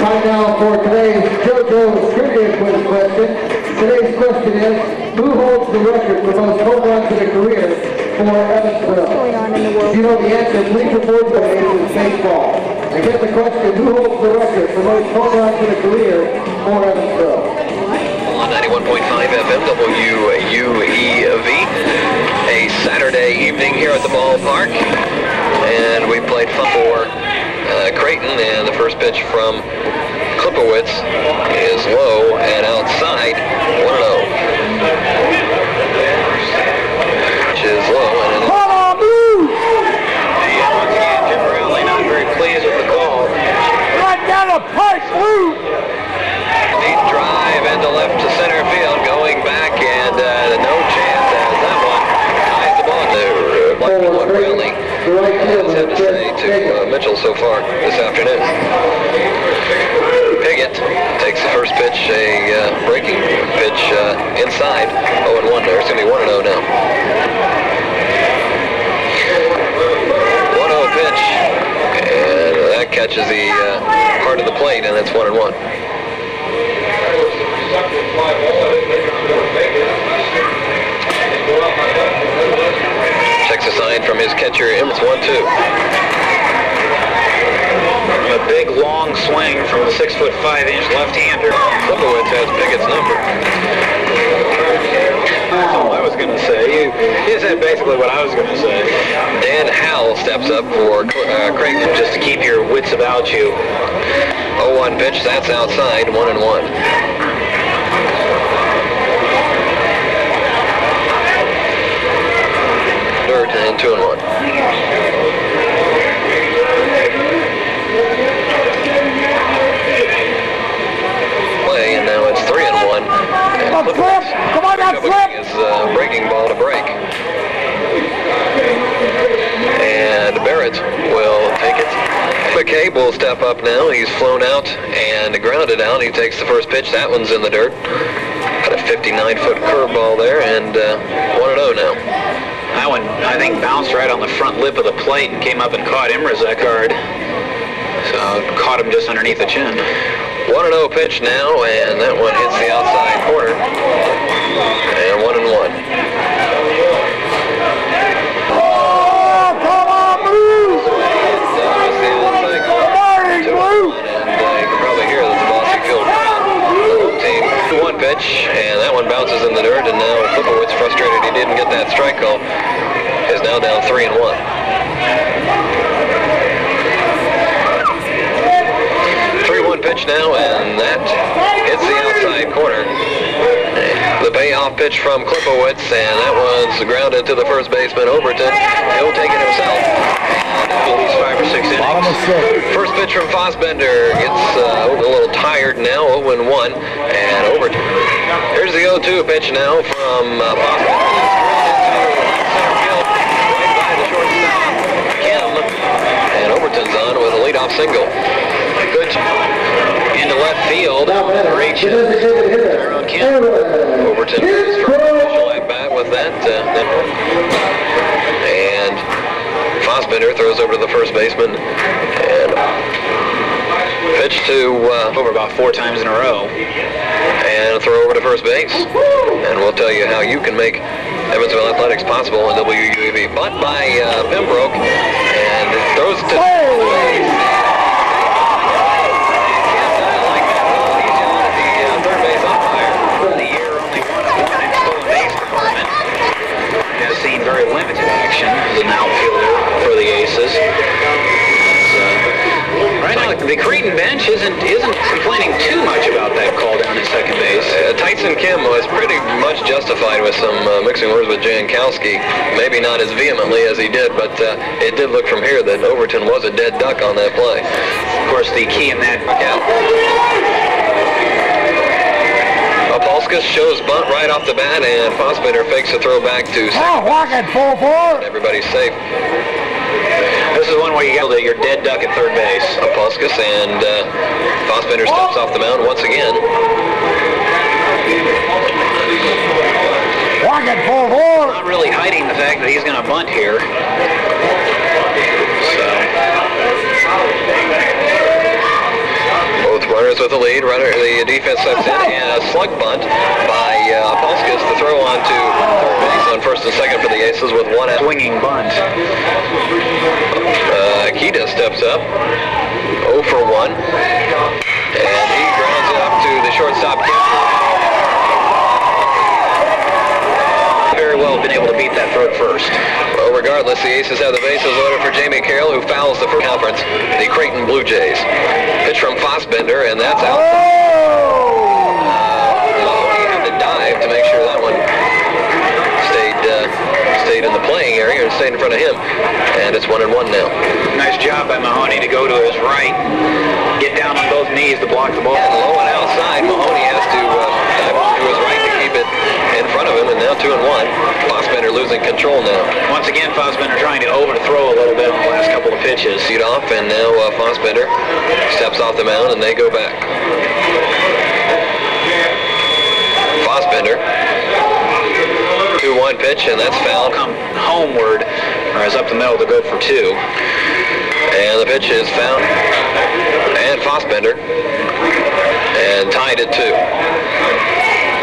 Time now for today's JoJo's Trivia Quiz question. Today's question is, who holds the record for most home runs in a career for Evansville? What's going on in the world? If you know the answer, please report to Aces Baseball. Again, the question, who holds the record for most home runs in a career for Evansville? on 91.5 FM WUEV. A Saturday evening here at the ballpark, and we played fun for Creighton, and the first pitch from Klipowitz is low and outside, 1-0. Which is low and it is. Once again, Jim Brownlee not very pleased with the call. Right down the pipe, Lou! Deep drive into left to center field, going back, and no chance as that one ties the ball to what Brownlee has had to say to Mitchell so far this afternoon. Piggott takes the first pitch, a breaking pitch inside, 0-1 there. It's going to be 1-0 now. 1-0 pitch, and that catches the heart of the plate, and it's 1-1. Checks a sign from his catcher, It's 1-2. A big long swing from a 6'5" left-hander. Klipowitz has Piggott's number. That's all I was going to say. You said basically what I was going to say. Dan Howell steps up for Creighton. Just to keep your wits about you. 0-1 pitch, that's outside, 1-1. Dirt and 2-1. Play, and now it's 3-1. Come on, Flip! Come on, now, Flip! His breaking ball to break. And Barrett will take McCabe will step up now. He's flown out and grounded out. He takes the first pitch. That one's in the dirt. Got a 59-foot curveball there, and 1-0 now. That one, I think, bounced right on the front lip of the plate and came up and caught Imrazek hard. So caught him just underneath the chin. 1-0 pitch now, and that one hits the outside corner. And 1-1. Come on, Blues! And you can probably hear that the Bosse Field team. 1 pitch, and that one bounces in the dirt, and now Flipowitz, frustrated he didn't get that strike call, is now down 3-1. 3-1 pitch now, and that hits the outside corner. The payoff pitch from Klipowitz, and that one's grounded to the first baseman, Overton. He'll take it himself. At least 5 or 6 innings. First pitch from Fossbender gets a little tired now, 0-1, and Overton. Here's the 0-2 pitch now from Fossbender. Right by the shortstop, Kim, and Overton's on with a leadoff single. Good into left field. Reach around Kim. Overton goes for an initial at bat with that. And Fossbender throws over to the first baseman. And pitch to Over about 4 times in a row. and throw over to first base. And we'll tell you how you can make Evansville Athletics possible in WUAV. Bunt by Pembroke, and throws to third base umpire. The year only 1-1 in stolen base department. Has seen very limited action as an outfielder for the Aces. Right now, the Creighton bench isn't complaining too much about that call down at second base. Tyson Kim was pretty much justified with some mixing words with Jankowski. Maybe not as vehemently as he did, but it did look from here that Overton was a dead duck on that play. Of course, the key in that Apolskas shows bunt right off the bat, and Fossbender fakes a throw back to second. Walk it, 4-4. Everybody's safe. This is one where you got your dead duck at third base. Apolskas, and Fossbender steps off the mound once again. Walk it, 4-4. Not really hiding the fact that he's going to bunt here. Both runners with the lead. The defense steps in, and a slug bunt by Apolskas to throw on to third base on first and second for the Aces with 1 out. Swinging bunt. Akita steps up, 0 for 1, and he grounds it up to the shortstop. Very well been able to beat that throw at first. Well, regardless, the Aces have the bases loaded for Jamie Carroll, who fouls the first conference, the Creighton Blue Jays. Pitch from Fossbender, and that's out. Mahoney had to dive to make sure that one stayed in the playing area and stayed in front of him, and it's 1-1 now. Nice job by Mahoney to go to his right, get down on both knees to block the ball. And low and outside, Mahoney has to dive to his right to keep it in front of him, and now 2-1. Fossbender losing control now. Once again, Fossbender trying to overthrow a little bit on the last couple of pitches. Seat off, and now Fossbender steps off the mound, and they go back. Fossbender. 2-1 pitch, and that's fouled. Come homeward, or is up the middle to go for 2. And the pitch is fouled. And Fossbender. And tied at 2.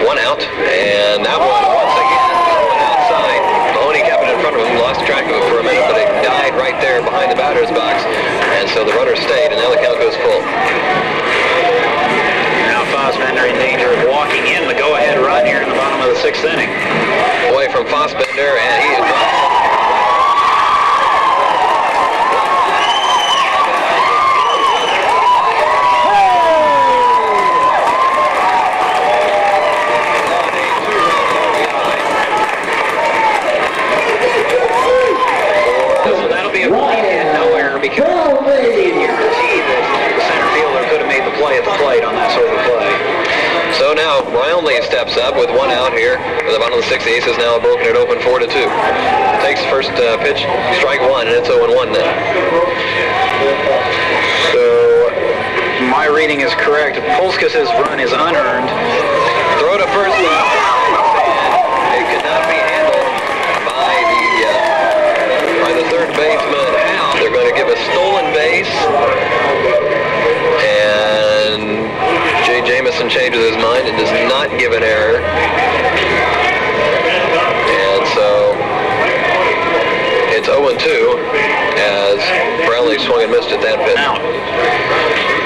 1 out, and that one once again going outside. Mahoney kept it in front of him, lost track of it for a minute, but it died right there behind the batter's box. And so the runner stayed, and now the count goes full. Now Fossbender in danger of walking in the go-ahead run here in the bottom of the 6th inning. Away from Fossbender, and he is So that'll be a clean hit, no error, because you can guarantee that the center fielder could have made the play at the plate on that sort of play. So now Brownlee steps up with 1 out here. For the bottom of the 6th, the Aces now have broken it open 4-2. Takes first pitch, strike 1, and it's 0-1 now. reading is correct. Polskis' run is unearned. Throw to first base. It could not be handled by the third baseman. How? They're going to give a stolen base. And Jay Jamison changes his mind and does not give an error. And so it's 0-2 as Brownlee swung and missed at that pitch.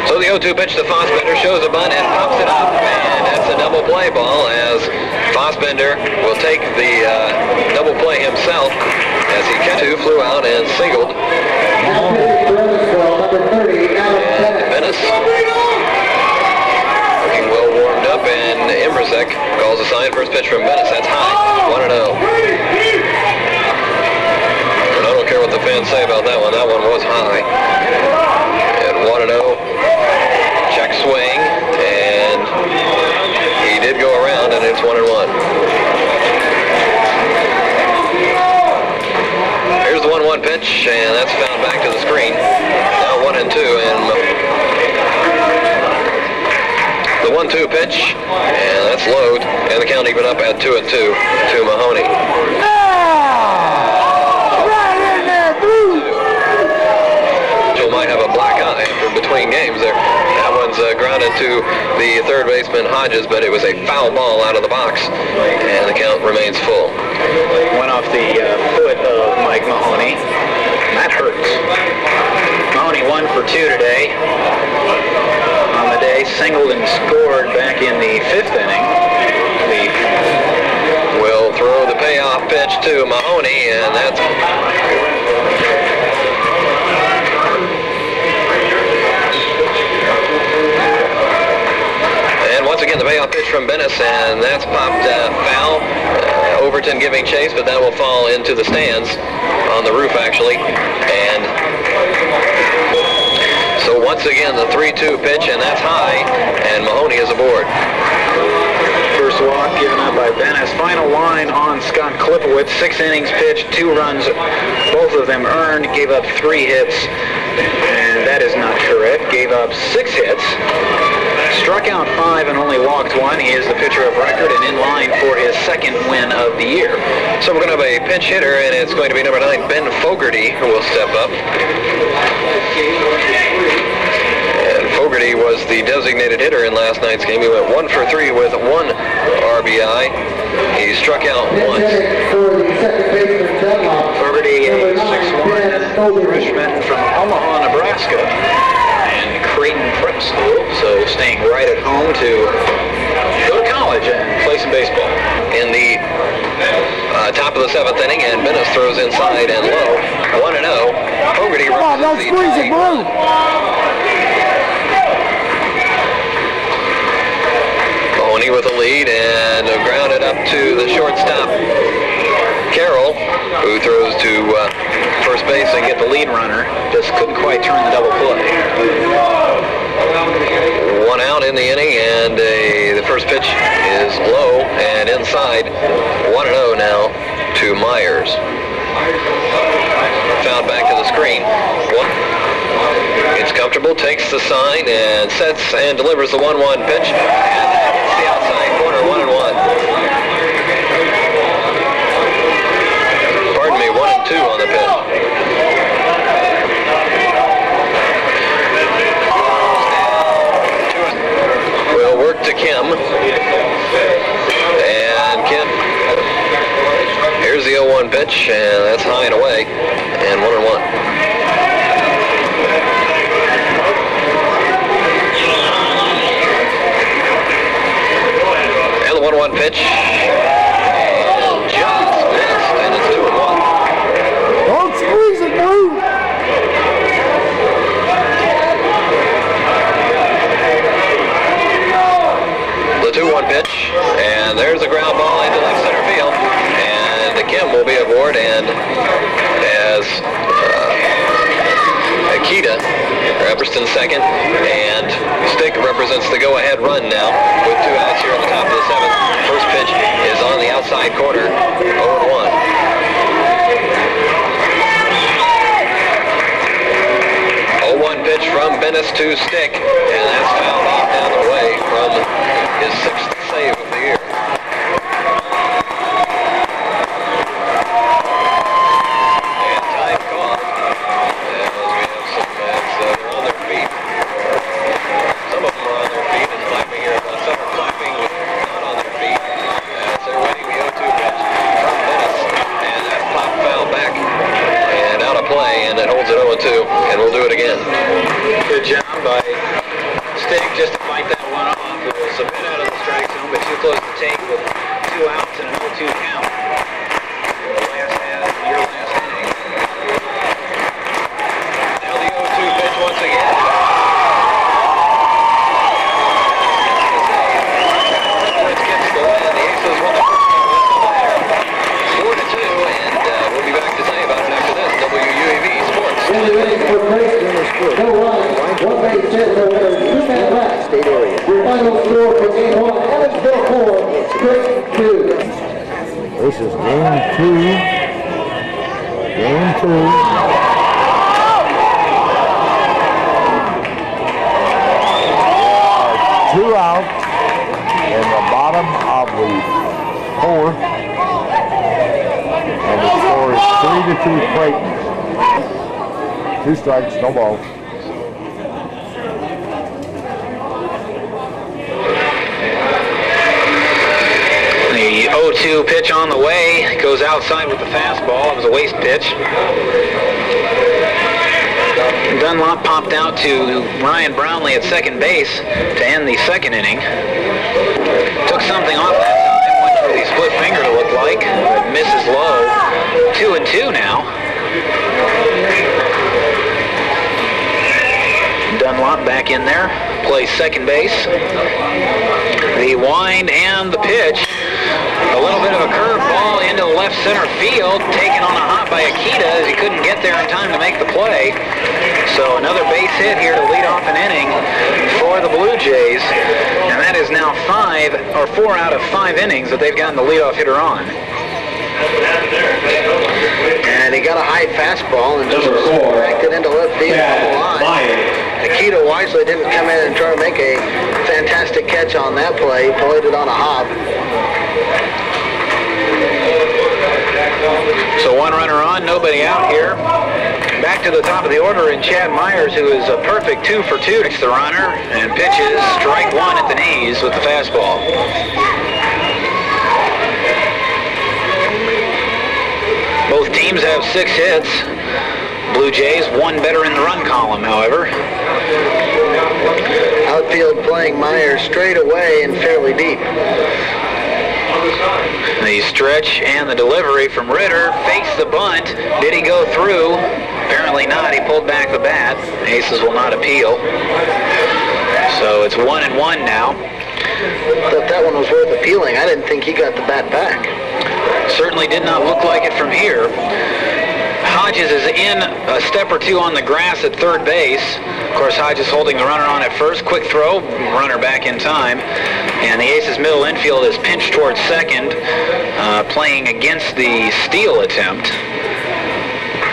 So the 0-2 pitch to Fossbender shows a bunt and pops it up. And that's a double play ball as Fossbender will take the double play himself as he flew out and singled. And Venice looking well warmed up, and Imbrasek calls a sign. First pitch from Venice. That's high. 1-0. And I don't care what the fans say about that one. That one was high. And 1-0. Check swing, and he did go around, and it's 1-1. Here's the 1-1 pitch, and that's found back to the screen. Now 1-2, and the 1-2 pitch, and that's low, and the count even up at 2-2 to Mahoney. Joe might have a black eye after between games there. That one's grounded to the third baseman Hodges, but it was a foul ball out of the box, and the count remains full. Went off the foot of Mike Mahoney. That hurts. Mahoney 1 for 2 today. On the day, singled and scored back in the 5th inning. Will throw the payoff pitch to Mahoney, and that's... And once again, the payoff pitch from Bennis, and that's popped foul. Overton giving chase, but that will fall into the stands, on the roof actually. And so once again, the 3-2 pitch, and that's high, and Mahoney is aboard. First walk given up by Bennis. Final line on Scott Klipowitz. 6 innings pitched, 2 runs, both of them earned. Gave up 3 hits, and that is not correct. Gave up 6 hits. Struck out 5 and only walked 1. He is the pitcher of record and in line for his 2nd win of the year. So we're going to have a pinch hitter, and it's going to be number 9, Ben Fogarty, who will step up. And Fogarty was the designated hitter in last night's game. He went 1 for 3 with 1 RBI. He struck out once. Fogarty, a 6'1" freshman from Omaha, Nebraska. Creighton Prep School, so staying right at home to go to college and play some baseball. In the top of the 7th inning, and Bennis throws inside and low. 1-0. Fogarty Come on, don't squeeze it, Blue. Mahoney with a lead, and grounded up to the shortstop, Carroll, who throws to first base and get the lead runner. Just couldn't quite turn the double play. 1 out in the inning, and the first pitch is low and inside. 1-0 now to Myers. Fouled back to the screen. It's comfortable, takes the sign, and sets and delivers the 1-1 pitch. And that hits the outside corner, 1-1. Pardon me, 1-2 on the pitch. We'll work to Kim. And Kim, here's the 0-1 pitch, and that's high and away, and 1-1. And the 1-1 pitch. Just missed, and it's 2-1. Don't squeeze it, Blue. The 2-1 pitch, and there's a ground ball into left center field, and Kim will be aboard, and as Akita represents in second, and Stick represents the go-ahead run now, with 2 outs here in the top of the 7th. First pitch is on the outside corner, 0-1. 0-1 pitch from from Bennis to Stick, and that's fouled off down the way from his 6th save of the year. And time called, as we have some fans they're on their feet. Some of them are on their feet and clapping here, but some are clapping not on their feet as they're waiting the 0-2 pitch from Bennis, and that pop foul back and out of play, and it holds it 0-2, and we'll do it again. Good job by Stick just to fight that one off. It was a bit out of the strike zone, but too close to take with 2 outs and an 0-2 count. Your last inning. Now the 0-2 pitch once again. Let's get to the win. The Aces won the first game 4-2, and we'll be back to tell you about it after this. WUAV Sports. In the inning for Creighton, no runs, 1 base hit, no errors, 2 men left. State area. Your final score for game 1, Evansville 4, Creighton 2. This is game 2. Game 2. 2 out in the bottom of the 4th. And the score is 3-2 Creighton. 2 strikes, no balls. The 0-2 pitch on the way, goes outside with the fastball. It was a waste pitch. Dunlop popped out to Ryan Brownlee at second base to end the 2nd inning. Took something off that time, went for the split finger to look like, but misses low. 2-2 now. Dunlop back in there, plays second base. The wind and the pitch. A little bit of a curveball into left center field, taken on a hop by Akita as he couldn't get there in time to make the play. So another base hit here to lead off an inning for the Blue Jays. And that is now 4 out of 5 innings that they've gotten the leadoff hitter on. And he got a high fastball and just cracked it into left field on the line. Akita wisely didn't come in and try to make a fantastic catch on that play. He played it on a hop. So 1 runner on, nobody out here. Back to the top of the order in Chad Myers, who is a perfect 2 for 2. It's the runner and pitches strike 1 at the knees with the fastball. Both teams have 6 hits. Blue Jays, 1 better in the run column, however. Outfield playing Myers straight away and fairly deep. The stretch and the delivery from Ritter. Fakes the bunt. Did he go through? Apparently not. He pulled back the bat. Aces will not appeal. So it's 1-1 now. I thought that one was worth appealing. I didn't think he got the bat back. Certainly did not look like it from here. Hodges is in a step or 2 on the grass at third base. Of course, Hodges holding the runner on at first. Quick throw, runner back in time. And the Aces middle infield is pinched towards second, playing against the steal attempt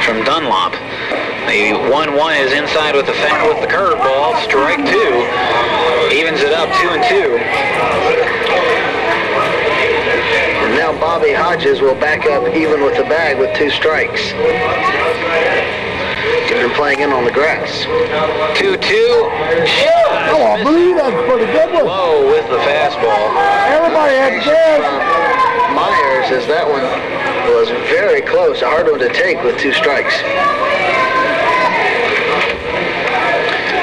from Dunlop. The 1-1 is inside with the curveball. Strike 2. Evens it up 2-2. And now Bobby Hodges will back up even with the bag with 2 strikes. They're playing in on the grass. 2-2. Come on, Blue, that's a pretty good one. Low with the fastball. Everybody had guess. Myers, as that one was very close, a hard one to take with 2 strikes.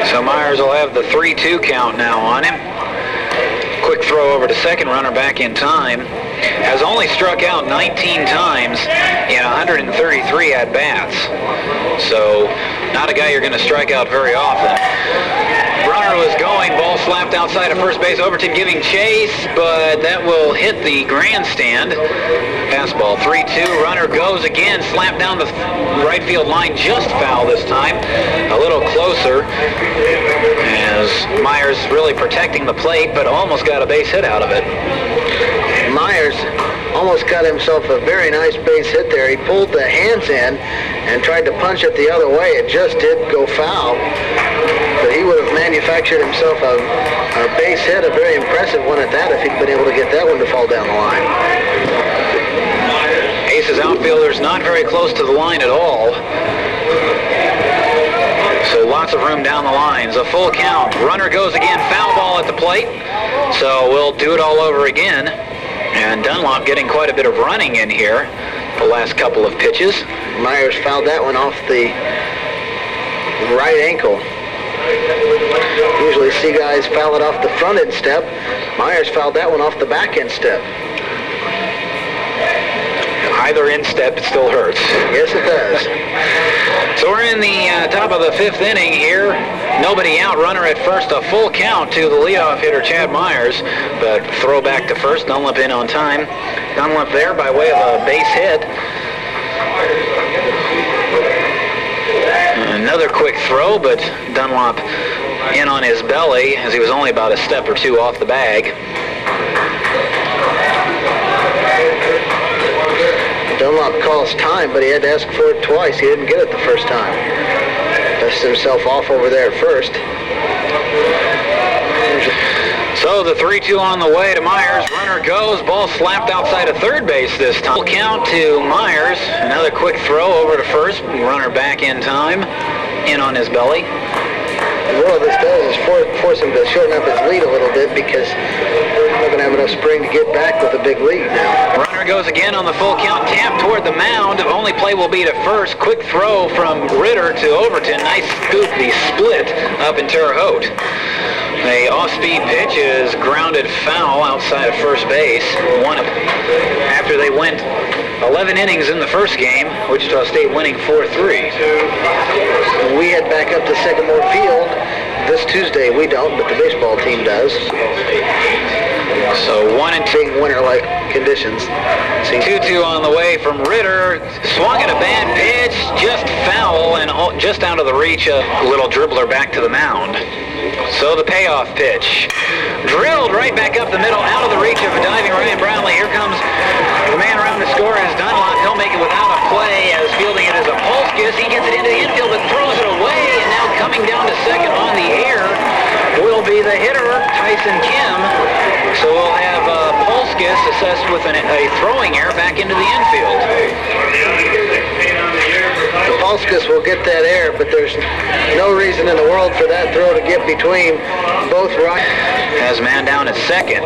So Myers will have the 3-2 count now on him. Quick throw over to second, runner back in time. Has only struck out 19 times in 133 at-bats. So not a guy you're going to strike out very often. Runner was going, ball slapped outside of first base. Overton giving chase, but that will hit the grandstand. Fastball 3-2. Runner goes again, slapped down the right field line, just foul this time. A little closer as Myers really protecting the plate, but almost got a base hit out of it. Myers almost got himself a very nice base hit there. He pulled the hands in and tried to punch it the other way. It just did go foul. But manufactured himself a base hit, a very impressive one at that, if he'd been able to get that one to fall down the line. Aces outfielders not very close to the line at all. So lots of room down the lines. A full count. Runner goes again. Foul ball at the plate. So we'll do it all over again. And Dunlop getting quite a bit of running in here the last couple of pitches. Myers fouled that one off the right ankle. Usually see guys foul it off the front end step. Myers fouled that one off the back end step. Either instep, it still hurts. Yes, it does. So we're in the top of the fifth inning here. Nobody out. Runner at first. A full count to the leadoff hitter, Chad Myers. But throw back to first. Dunlop in on time. Dunlop there by way of a base hit. Another quick throw, but Dunlop in on his belly as he was only about a step or two off the bag. Dunlop calls time, but he had to ask for it twice. He didn't get it the first time. Dusted himself off over there at first. So the 3-2 on the way to Myers. Runner goes. Ball slapped outside of third base this time. Full count to Myers. Another quick throw over to first. Runner back in time. In on his belly. Well, this does is force him to shorten up his lead a little bit because he's not going to have enough spring to get back with a big lead now. Runner goes again on the full count. Tap toward the mound. Only play will be to first. Quick throw from Ritter to Overton. Nice scoop. The split up in Terre Haute. A off-speed pitch is grounded foul outside of first base. After they went 11 innings in the first game, Wichita State winning 4-3. We head back up to Sycamore Field this Tuesday. We don't, but the baseball team does. So 1-2 winter-like conditions. 2-2 on the way from Ritter. Swung at a bad pitch, just foul and just out of the reach. A little dribbler back to the mound. So the payoff pitch. Drilled right back up the middle, out of the reach of a diving Ryan Brownlee. Here comes the man around the score is Dunlop. He'll make it without a play as fielding it is a Polskis. He gets it into the infield but throws it away. And now coming down to second on the air will be the hitter, Tyson Kim. So we'll have Polskis assessed with a throwing error back into the infield. The Polskis will get that error, but there's no reason in the world for that throw to get between both right. Has man down at second.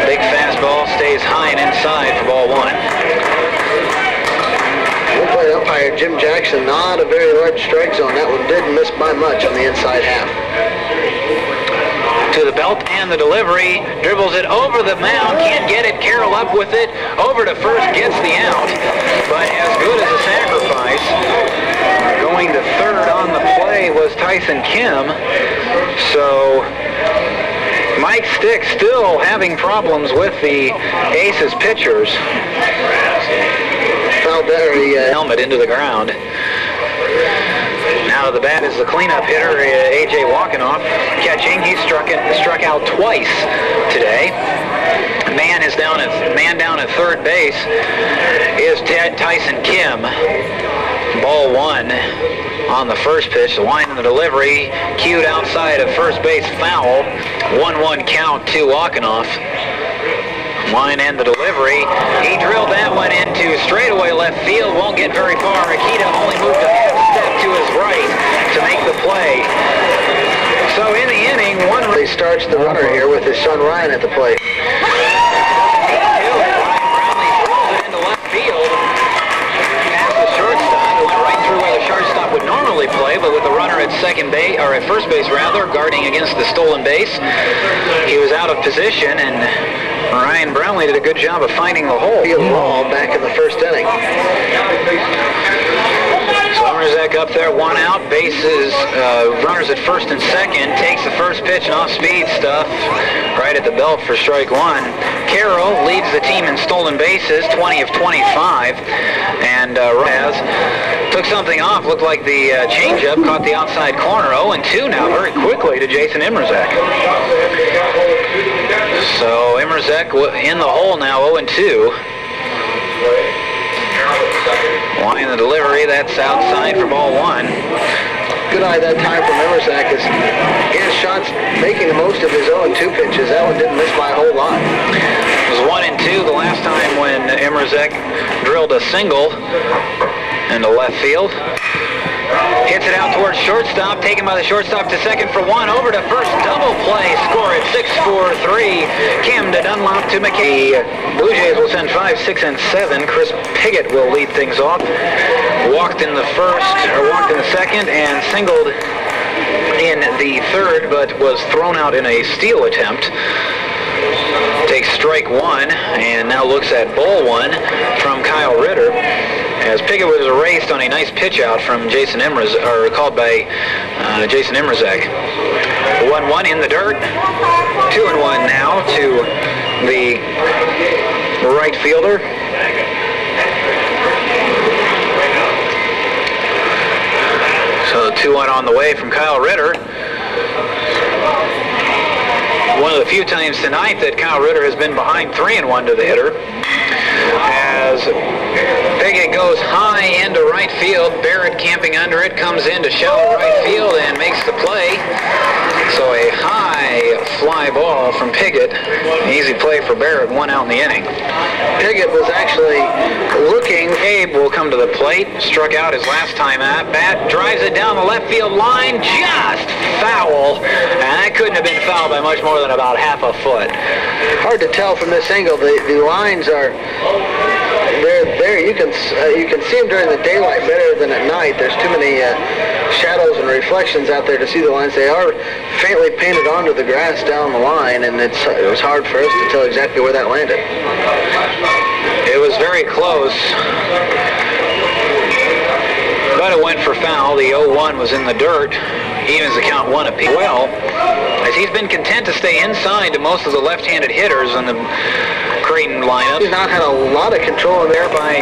Big fastball stays high and inside for ball one. We'll play umpire Jim Jackson. Not a very large strike zone. That one didn't miss by much on the inside half. To the belt and the delivery. Dribbles it over the mound. Can't get it. Carroll up with it. Over to first. Gets the out. But as good as a sacrifice. Going to third on the play was Tyson Kim. So Mike Stick still having problems with the Aces pitchers. Fouled the helmet into the ground. Now the bat is the cleanup hitter, A.J. Walkenoff, catching. He struck out twice today. Man down at third base is Tyson Kim. Ball one on the first pitch. The line in the delivery, cued outside of first base, foul. 1-1 count to Walkenoff. Line and the delivery. He drilled that one into straightaway left field. Won't get very far. Akita only moved a half step to his right to make the play. So in the inning, he starts the runner here with his son Ryan at the plate. Ryan Brownlee throws it into left field. Past the shortstop. It went right through where the shortstop would normally play, but with the runner at second base, or at first base rather, guarding against the stolen base, he was out of position, and Ryan Brownlee did a good job of finding the hole. Field ball back in the first inning. Immerzek up there, one out, bases, runners at first and second, takes the first pitch and off-speed stuff right at the belt for strike one. Carroll leads the team in stolen bases, 20 of 25, and Raz took something off, looked like the changeup, caught the outside corner, 0-2 now, very quickly to Jason Immerzek. So Immerzek in the hole now, 0-2. Line the delivery, that's outside for ball one. Good eye that time from Immerzek as his shots making the most of his 0-2 pitches. That one didn't miss by a whole lot. It was 1-2 the last time when Imrazek drilled a single into left field. Hits it out towards shortstop, taken by the shortstop to second for one, over to first, double play, score at 6-4-3. Kim to Dunlop to McKay. The Blue Jays will send 5, 6, and 7. Chris Piggott will lead things off. Walked in the second, and singled in the third, but was thrown out in a steal attempt. Takes strike one, and now looks at ball one from Kyle Ritter, as Piggott was erased on a nice pitch out from Jason Imrazek, or called by Jason Imrazek. 1-1 in the dirt. 2-1 now to the right fielder. So 2-1 on the way from Kyle Ritter. One of the few times tonight that Kyle Ritter has been behind 3-1 to the hitter. As Piggott goes high into right field, Barrett camping under it, comes into shallow right field and makes the play. So a high fly ball from Piggott. Easy play for Barrett, 1 out in the inning. Piggott was actually looking. Abe will come to the plate, struck out his last time at bat, drives it down the left field line, just foul, and that couldn't have been fouled by much more than about half a foot. Hard to tell from this angle. The lines are there. You can see them during the daylight better than at night. There's too many shadows and reflections out there to see the lines. They are faintly painted onto the grass down the line, and it was hard for us to tell exactly where that landed. It was very close, but it went for foul. The 0-1 was in the dirt. Evens the count 1 apiece. Well, as he's been content to stay inside to most of the left-handed hitters in the Creighton lineup. He's not had a lot of control in there by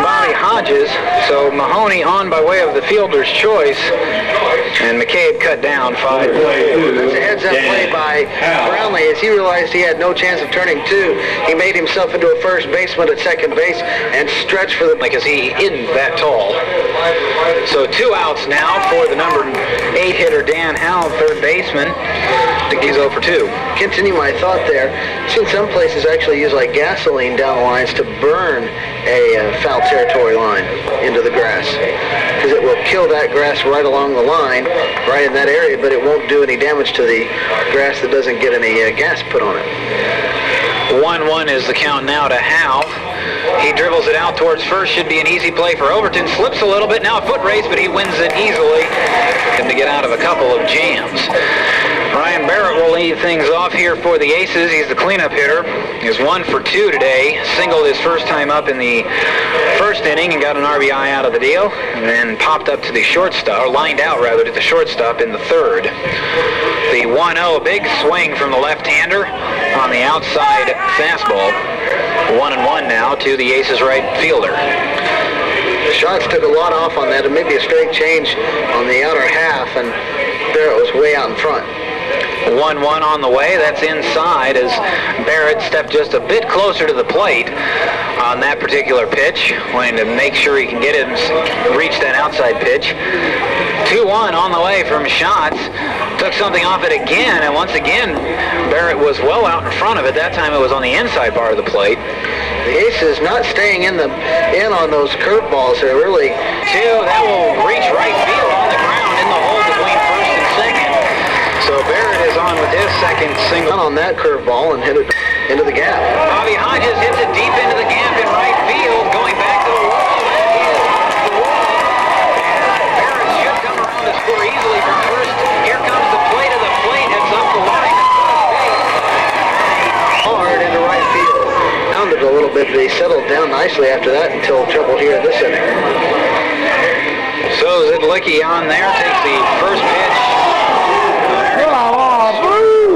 Bobby Hodges. So Mahoney on by way of the fielder's choice, and McCabe cut down 5. That's a heads-up play by Brownlee. As he realized he had no chance of turning 2, he made himself into a first baseman at second base and stretched for the... Because he isn't that tall. So 2 outs now for the number 8 hitter Dan Howell, third baseman. I think he's 0 for 2. Continue my thought there. I've seen some places actually use like gasoline down the lines to burn a foul territory line into the grass, because it will kill that grass right along the line, right in that area, but it won't do any damage to the grass that doesn't get any gas put on it. 1-1 is the count now to Howe. He dribbles it out towards first. Should be an easy play for Overton. Slips a little bit. Now a foot race, but he wins it easily. And to get out of a couple of jams. Ryan Barrett will lead things off here for the Aces. He's the cleanup hitter. He's 1 for 2 today. Singled his first time up in the first inning and got an RBI out of the deal. And then popped up to the shortstop, or lined out rather, to the shortstop in the third. The 1-0, big swing from the left-hander on the outside fastball. 1-1 now to the Aces right fielder. The shots took a lot off on that, and maybe a straight change on the outer half, and there it was way out in front. 1-1 on the way. That's inside as Barrett stepped just a bit closer to the plate on that particular pitch, wanting to make sure he can get it and reach that outside pitch. 2-1 on the way from Schatz. Took something off it again, and once again, Barrett was well out in front of it. That time it was on the inside part of the plate. The Aces not staying in on those curveballs. They're really... That will reach right field on the ground in the hole between first and second. So Barrett is on with his second single. On that curveball and hit it into the gap. Bobby Hodges hits it deep into the gap in right field, going back to the wall. That is the wall. And Barrett should come around to score easily from first. Here comes the plate of the plate. It's up the line. Hard into right field. Pounded a little bit, but he settled down nicely after that until trouble here this inning. So Zidlicki on there, takes the first pitch.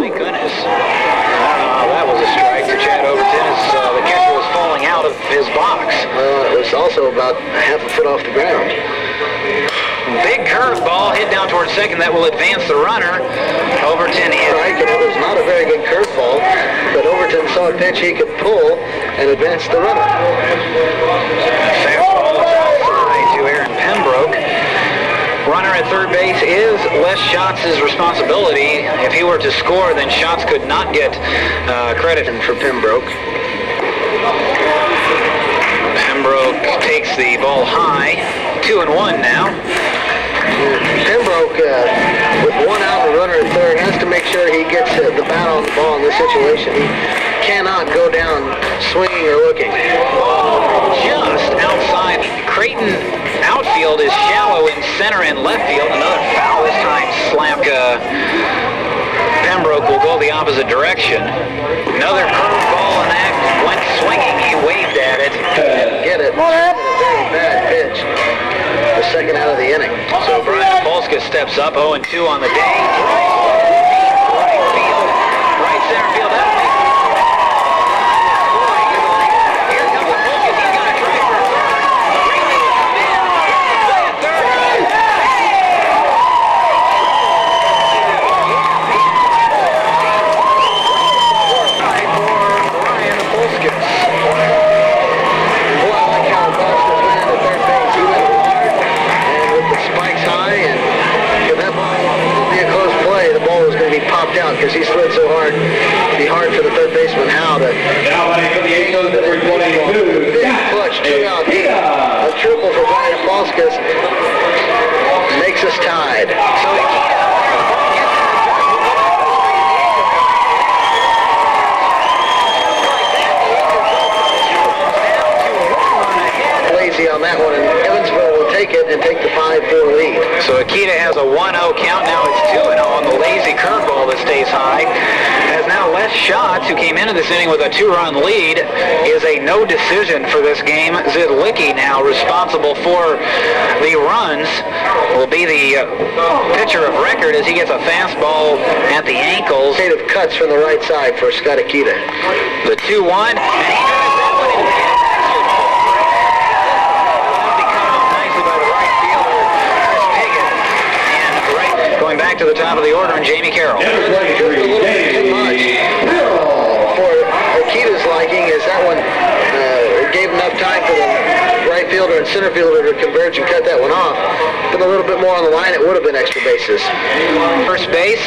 My goodness. That was a strike for Chad Overton as the catcher was falling out of his box. Well, it was also about half a foot off the ground. Big curveball hit down towards second. That will advance the runner. Overton hit. Strike, and it was not a very good curveball, but Overton saw a pitch he could pull and advance the runner. Fastball is outside to Aaron Pembroke. runner at third base is Les Schatz' responsibility. If he were to score, then Schatz could not get credit for Pembroke. Pembroke takes the ball high. 2-1 now. Pembroke, with one out and a runner at third, has to make sure he gets the bat on the ball in this situation. He cannot go down swinging or looking. Just outside. Creighton outfield is shallow in center and left field. Another foul this time. Slapped. Pembroke will go the opposite direction. Another curveball, and that went swinging. He waved at it. Get it. A very bad pitch. The second out of the inning. So Brian Polska steps up, 0-2 on the day. Right field, right center field. That'll make it. Here comes the Polska. He's got to try for third. Ringley will come in. Play at third. Try for Brian Polska. Boy, I like how Boston went at third base. He went hard and with the spikes high, and if that ball would be a close play, the ball was going to be popped out because he slid so hard. It'd be hard for the third baseman Howe to go to the big clutch, 2-out deep. A triple for Brian Polskas makes us tied. So Lazy on that one, and Evansville will take it and take the 5-4 lead. So Akita has a 1-0 count. Now it's 2-0 on the lazy curveball that stays high. As now Les Schatz, who came into this inning with a 2-run lead, is a no decision for this game. Zidlicki now responsible for the runs. Will be the pitcher of record as he gets a fastball at the ankles. Of cuts from the right side for Scott Akita. The 2-1, and he drives that one into the going back to the top of the order, and Jamie Carroll. Just a little bit too much for Akita's liking, as that one gave enough time for the right fielder and center fielder to converge and cut that one off. Been a little bit more on the line, it would have been extra bases. First base,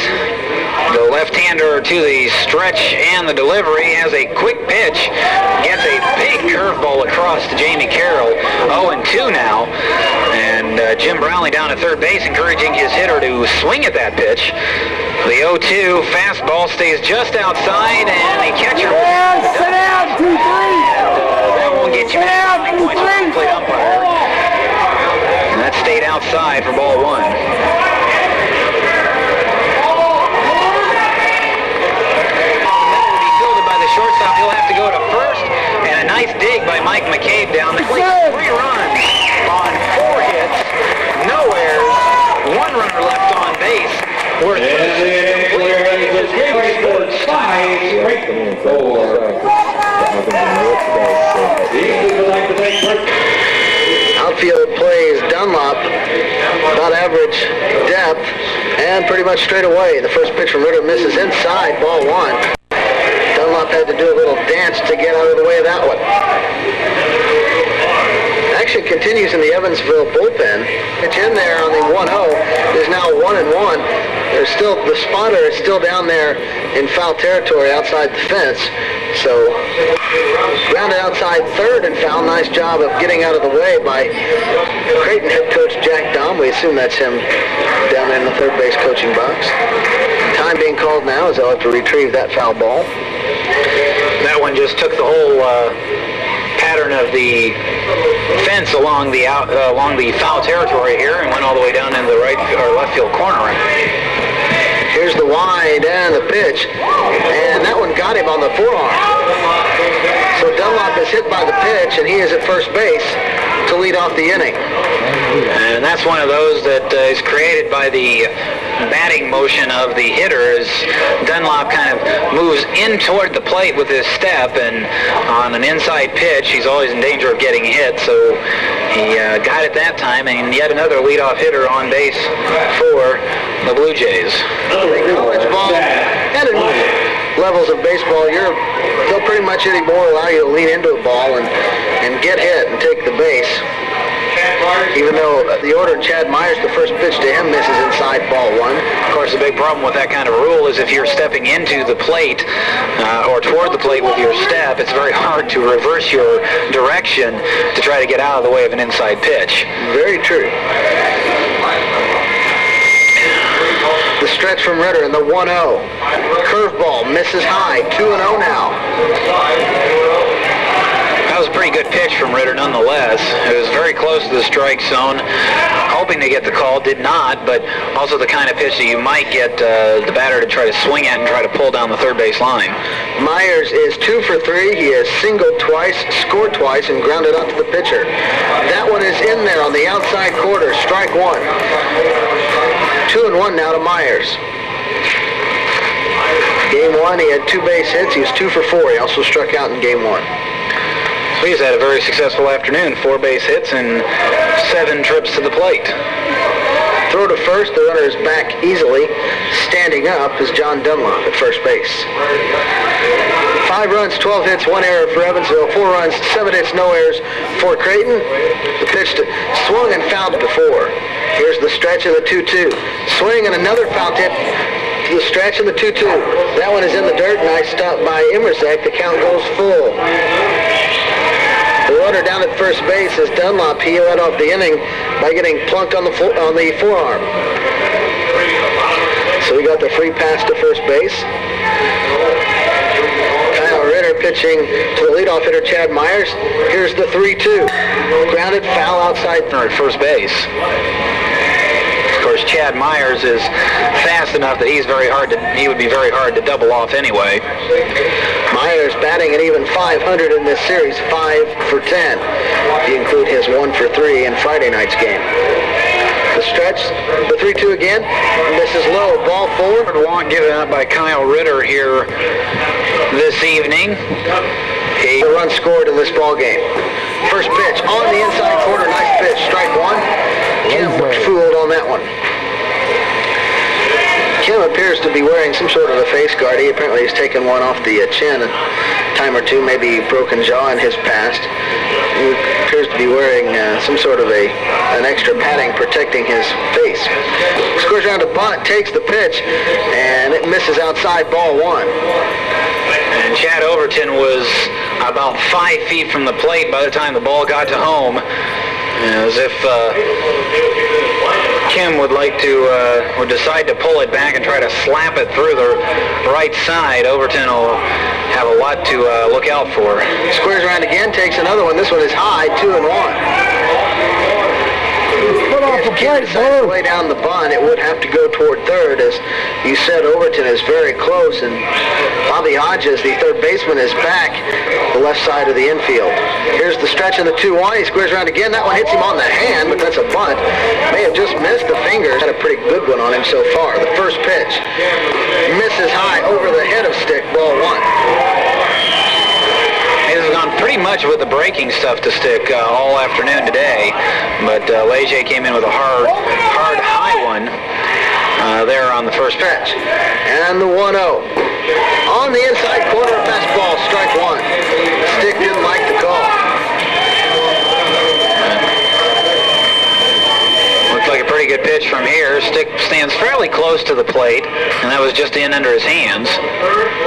the left-hander to the stretch and the delivery, has a quick pitch, gets a big curveball across to Jamie Carroll. 0-2 now, and Jim Brownlee down at third base, encouraging his hitter to swing at that pitch. The 0-2 fastball stays just outside, and the catcher... Sit down, 2-3. That won't get you many points from the plate umpire. And that stayed outside for ball one. Shortstop, he'll have to go to first, and a nice dig by Mike McCabe down the plate. 3 runs on 4 hits, no errors, 1 runner left on base. Worth Outfield plays Dunlop, about average depth, and pretty much straight away. The first pitch from Ritter misses inside, ball 1. Dunlop had to do a little dance to get out of the way of that one. Action continues in the Evansville bullpen. Pitch in there on the 1-0 is now 1-1. There's still, the spotter is still down there in foul territory outside the fence. So grounded outside third and foul. Nice job of getting out of the way by Creighton head coach Jack Dahm. We assume that's him down there in the third base coaching box. Time being called now as they'll have to retrieve that foul ball. That one just took the whole pattern of the fence along the foul territory here and went all the way down into the right or left field corner. Here's the wide and the pitch, and that one got him on the forearm. So Dunlop is hit by the pitch, and he is at first base to lead off the inning. And that's one of those that is created by the batting motion of the hitter, as Dunlop kind of moves in toward the plate with his step, and on an inside pitch, he's always in danger of getting hit, so he got it that time, and yet another leadoff hitter on base for the Blue Jays. College ball and in most levels of baseball, they'll pretty much anymore allow you to lean into a ball and get hit and take the base. even though the order Chad Myers, the first pitch to him, misses inside, ball one. Of course, the big problem with that kind of a rule is if you're stepping into the plate or toward the plate with your step, it's very hard to reverse your direction to try to get out of the way of an inside pitch. Very true. The stretch from Ritter in the 1-0. Curveball misses high, 2-0 now. That was a pretty good pitch from Ritter nonetheless. It was very close to the strike zone. Hoping to get the call, did not, but also the kind of pitch that you might get the batter to try to swing at and try to pull down the third base line. Myers is 2 for 3. He has singled twice, scored twice, and grounded out to the pitcher. That one is in there on the outside quarter, strike one. 2-1 now to Myers. Game one, he had 2 base hits. He was 2 for 4. He also struck out in game one. So he's had a very successful afternoon. 4 base hits and 7 trips to the plate. Throw to first. The runner is back easily. Standing up is John Dunlop at first base. 5 runs, 12 hits, 1 error for Evansville. 4 runs, 7 hits, no errors for Creighton. The pitch swung and fouled before. Here's the stretch of the 2-2. Swing and another foul tip. The stretch of the 2-2. That one is in the dirt. Nice stop by Immerzek. The count goes full. The runner down at first base is Dunlop. He led off the inning by getting plunked on the forearm. So we got the free pass to first base. Kyle Ritter pitching to the leadoff hitter Chad Myers. Here's the 3-2. Grounded foul outside At first base. Of course, Chad Myers is fast enough that he would be very hard to double off anyway. Myers batting at even .500 in this series, 5 for 10. If you include his 1 for 3 in Friday night's game. The stretch, the 3-2 again. This is low, ball 4. Walk given up by Kyle Ritter here this evening. A run scored in this ball game. First pitch on the inside corner, nice pitch, strike one. Kim looked fooled on that one. Kim appears to be wearing some sort of a face guard. He apparently has taken one off the chin a time or two, maybe broken jaw in his past. He appears to be wearing some sort of an extra padding protecting his face. Scores around to bunt, takes the pitch, and it misses outside, ball 1. And Chad Overton was about 5 feet from the plate by the time the ball got to home. As if Kim would decide to pull it back and try to slap it through the right side. Overton will have a lot to look out for. Squares around again, takes another one. This one is high, 2-1. Put off the plate, Blue. Way down the bunt, it would have to go toward third. As you said, Overton is very close, and Bobby Hodges, the third baseman, is back the left side of the infield. Here's the stretch in the 2-1. He squares around again. That one hits him on the hand, but that's a bunt. May have just missed the fingers. Had a pretty good one on him so far. The first pitch misses high over the head of stick, ball 1. It has gone pretty much with the breaking stuff to stick all afternoon today, but Leger came in with a hard high one there on the first pitch. And the 1-0. On the inside corner, fastball, strike 1. Stick didn't like the call. Looks like a pretty good pitch from here. Stick stands fairly close to the plate, and that was just in under his hands.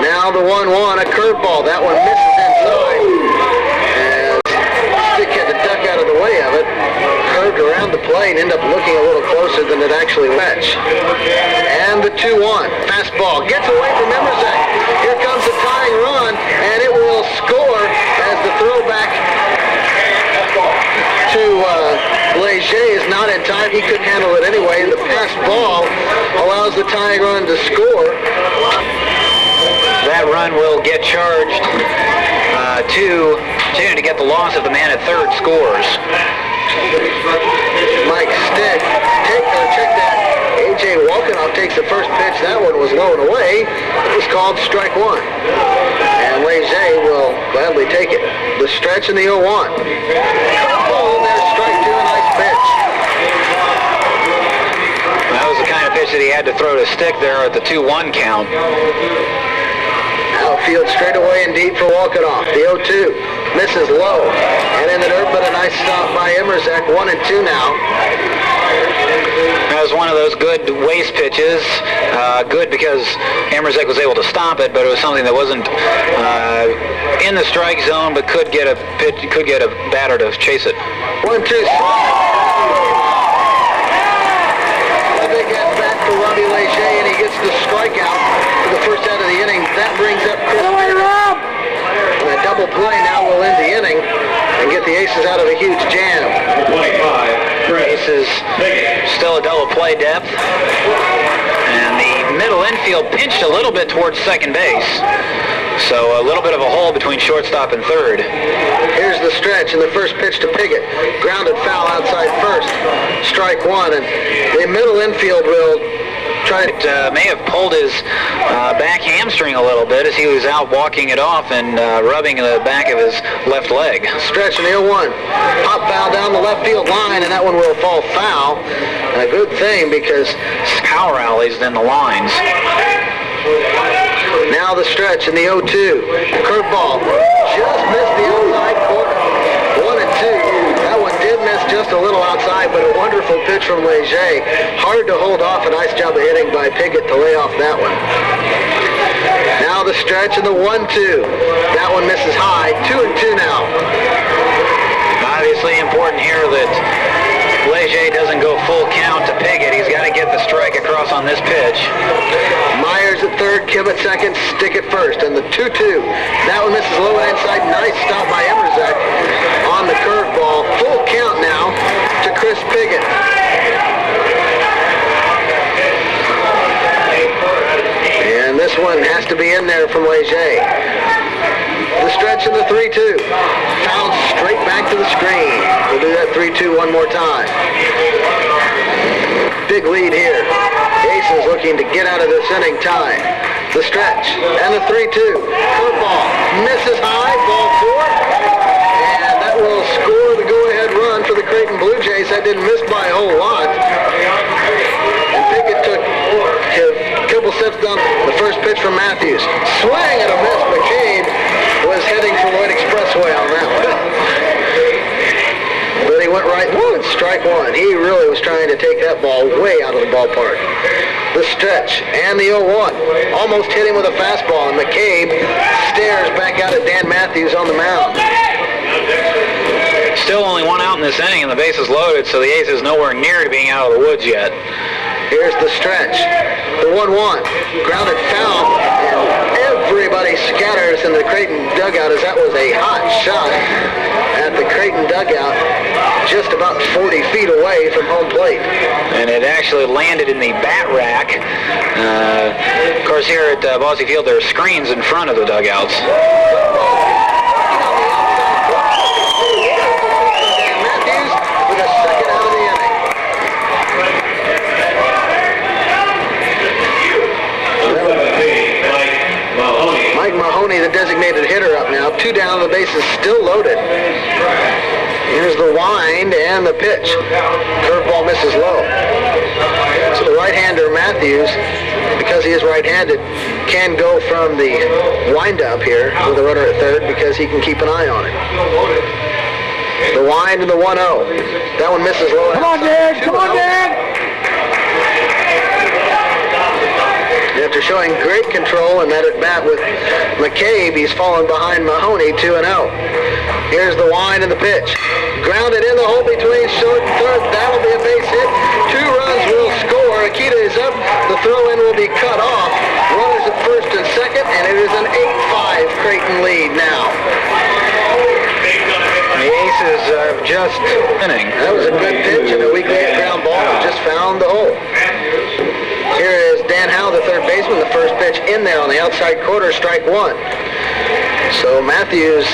Now the 1-1, a curveball. That one misses inside. And Stick had to duck out of the way of it. Curved around the plate, ended up looking a little closer than it actually went. And the 2-1, fastball, gets away from Immerzek. Here comes the tying run, and it will score as the throwback to Leger is not in time. He couldn't handle it anyway. The pass ball allows the tying run to score. That run will get charged to get the loss if the man at third scores. Mike Stick, check that. A.J. Walkenoff takes the first pitch. That one was low and away. It was called strike 1. And Leger will gladly take it. The stretch in the 0-1. Ball in there, strike 2, a nice pitch. That was the kind of pitch that he had to throw to Stick there at the 2-1 count. Outfield straight away and deep for Walkenoff. The 0-2. misses low. And in the dirt, but a nice stop by Emerzek. 1-2 now. That was one of those good waste pitches. Good because Emerzek was able to stop it, but it was something that wasn't in the strike zone, but could get a batter to chase it. 1-2 strike. A big at bat for Robbie Leger, and he gets the strikeout for the first out of the inning. That brings up Chris. And a double play now will end the inning and get the Aces out of a huge jam. 25. Aces still a double play depth. And the middle infield pinched a little bit towards second base. So a little bit of a hole between shortstop and third. Here's the stretch and the first pitch to Piggott. Grounded foul outside first. Strike one. And the middle infield will try to... may have pulled his back hamstring a little bit as he was out walking it off and rubbing the back of his left leg. Stretch in the 0-1. Pop foul down the left field line, and that one will fall foul. And a good thing because power alleys than the lines. Now the stretch in the 0-2. Curveball. Just missed the outside corner. 1-2. That one did miss just a little outside, but a wonderful pitch from Leger. Hard to hold off. A nice job of hitting by Piggott to lay off that one. Now the stretch in the 1-2. That one misses high. 2-2 now. Obviously important here that Leger doesn't go full count to Piggott. He's got to get the strike across on this pitch. Myers at third, Kim at second, Stick at first. And the 2-2. That one misses low and inside. Nice stop by Emerzek on the curveball. Full count now to Chris Piggott. And this one has to be in there from Leger. The stretch in the 3-2. Fouled straight back to the screen. We'll do that 3-2 one more time. Big lead here. Aces looking to get out of this inning tied. The stretch and the 3-2. Curveball misses high. Ball four. And that will score the go-ahead run for the Creighton Blue Jays. That didn't miss by a whole lot. And Piggott took a couple steps down. The first pitch from Matthews. Swing and a miss. McCabe was heading for Lloyd Expressway on that one. But he went right through and strike one. He really was trying to take that ball way out of the ballpark. The stretch and the 0-1. Almost hit him with a fastball, and McCabe stares back out at Dan Matthews on the mound. Still only one out in this inning, and the base is loaded, so the Aces nowhere near to being out of the woods yet. Here's the stretch. The 1-1. Grounded foul. Everybody scatters in the Creighton dugout as that was a hot shot at the Creighton dugout just about 40 feet away from home plate. And it actually landed in the bat rack. Of course, here at Bosse Field, there are screens in front of the dugouts. Matthews with a second out of the inning. Mike Mahoney, the designated hitter, up now. 2 down, the base is still loaded. Here's the wind and the pitch. Curveball misses low. So the right-hander Matthews, because he is right-handed, can go from the wind-up here with a runner at third because he can keep an eye on it. The wind and the 1-0. That one misses low. Come on, Dan! Come on, Dan! After showing great control and that at bat with McCabe, he's fallen behind Mahoney 2-0. Here's the wind and the pitch. Grounded in the hole between short and third. That'll be a base hit. 2 runs will score. Akita is up. The throw-in will be cut off. Runners at first and second, and it is an 8-5 Creighton lead now. The Aces are just inning. That was a good pitch and a weak ground ball. Just found the hole. Here is Dan Howe, the third baseman. The first pitch in there on the outside corner, strike one. So Matthews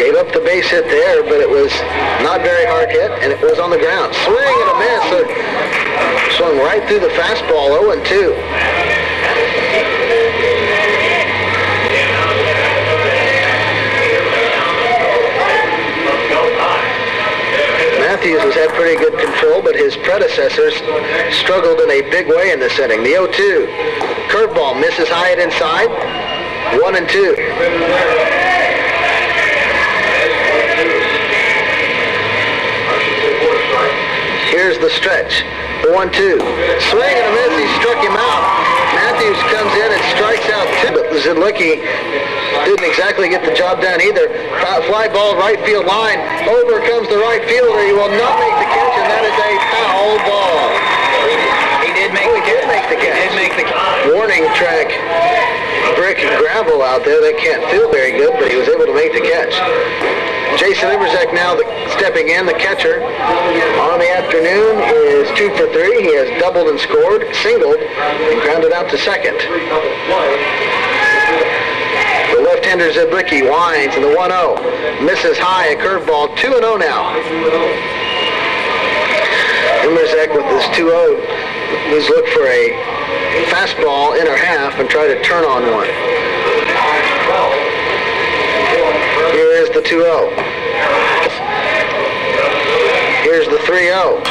gave up the base hit there, but it was not very hard hit, and it was on the ground. Swing and a miss. So swung right through the fastball, 0-2. Matthews has had pretty good control, but his predecessors struggled in a big way in this inning. The 0-2. Curveball misses high and inside. 1-2. Here's the stretch. The 1-2. Swing and a miss. He struck him out. Matthews comes in and strikes out two. But Zidlicki didn't exactly get the job done either. Fly ball right field line. Over comes the right fielder. He will not make the catch, and that is a foul ball. He did make the catch. He did make the catch. Warning track. Brick and gravel out there. They can't feel very good, but he was able to make the catch. Jason Iverzek now stepping in, the catcher. On the afternoon is 2 for 3. He has doubled and scored, singled, and grounded out to second. The left-hander Zidlicki winds in the 1-0. Misses high, a curveball, 2-0 now. Iverzek with this 2-0. He's looked for a fastball inner half and try to turn on one. Here is the 2-0. Here's the 3-0.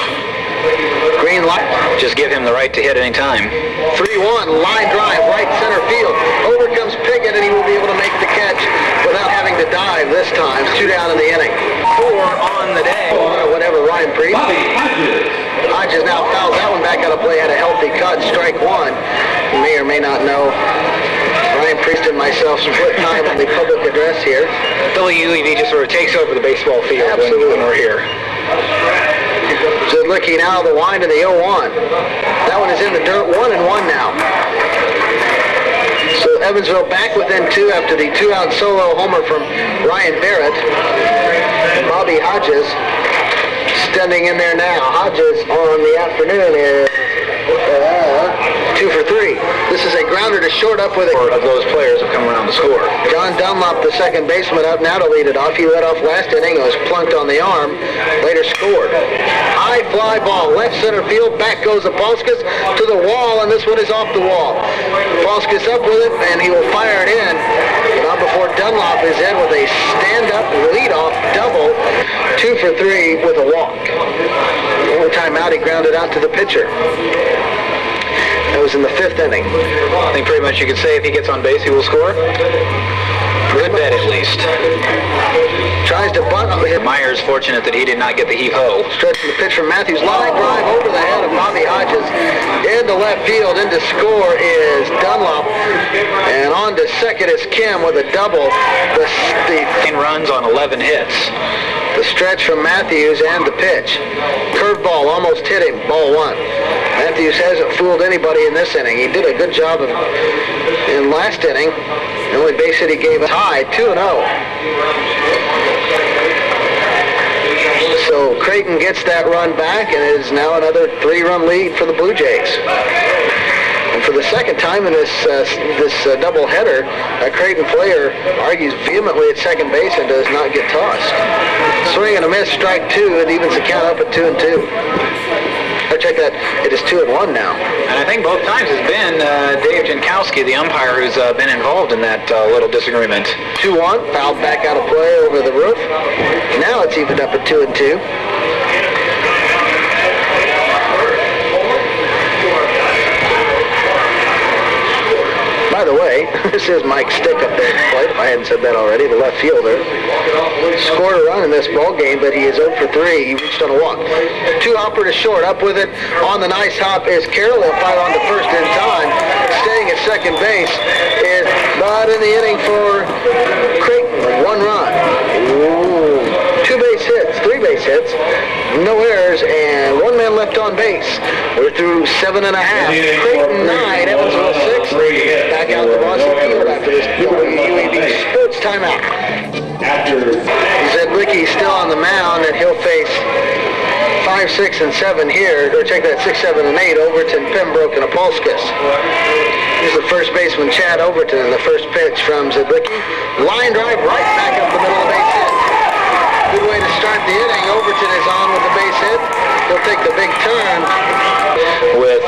Green light. Just give him the right to hit any time. 3-1, line drive, right center field. Over comes Pickett, and he will be able to make the catch without having to dive this time. 2 down in the inning. 4 on the day. Or whatever, Ryan Priest. Hodges now fouls that one back out of play, had a healthy cut, strike 1. You may or may not know, Ryan Priest and myself split time on the public address here. WUEV just sort of takes over the baseball field when we're here. Zidlicki now the wind to the 0-1. That one is in the dirt, 1-1 now. So Evansville back within 2 after the 2-out solo homer from Ryan Barrett. Bobby Hodges standing in there now. Hodges on the afternoon is 2 for 3. This is a grounder to short up with Of those players have come around to score. John Dunlop, the second baseman, up now to lead it off. He led off last inning, was plunked on the arm, later scored. High fly ball, left center field, back goes Apolskis to the wall, and this one is off the wall. Apolskis up with it, and he will fire it in. Not before Dunlop is in with a stand-up leadoff double, 2 for 3 with a walk. One time out, he grounded out to the pitcher. That was in the 5th inning. I think pretty much you could say if he gets on base, he will score. Good bet, at least. Tries to bunt. Myers fortunate that he did not get the heave-ho. Stretching the pitch from Matthews. Line drive over the head of Bobby Hodges. Into left field. Into score is Dunlop. And on to second is Kim with a double. The 10 runs on 11 hits. The stretch from Matthews and the pitch. Curveball almost hit him. Ball 1. Matthews hasn't fooled anybody in this inning. He did a good job in last inning. The only base hit he gave a high, 2-0. So Creighton gets that run back, and it is now another 3-run lead for the Blue Jays. And for the second time in this doubleheader, a Creighton player argues vehemently at second base and does not get tossed. Swing and a miss, strike 2, it evens the count up at 2-2. Check that. It is 2-1 now. And I think both times it's been Dave Jankowski, the umpire, who's been involved in that little disagreement. 2-1, fouled back out of play over the roof. Now it's evened up at 2-2. By the way, this is Mike Stick up there at the plate, if I hadn't said that already, the left fielder. Scored a run in this ball game, but he is 0 for 3. He reached on a walk. 2 hopper to short. Up with it on the nice hop is Carroll. He'll fire on to first in time. Staying at second base is not in the inning for Creighton. 1 run. Ooh. 2 base hits, 3 base hits, no errors, and 1 man left on base. We're through 7.5. Creighton 9, Evansville 6. Back out to Bosse Field after this UAB sports timeout. Zidlicki still on the mound, and he'll face 5, 6, and 7 here. Or check that 6, 7, and 8. Overton, Pembroke, and Apolskis. Here's the first baseman, Chad Overton, and the first pitch from Zidlicki. Line drive right back up the middle of the base hit. Good way to start the inning. Overton is on with the base hit. He'll take the big turn. With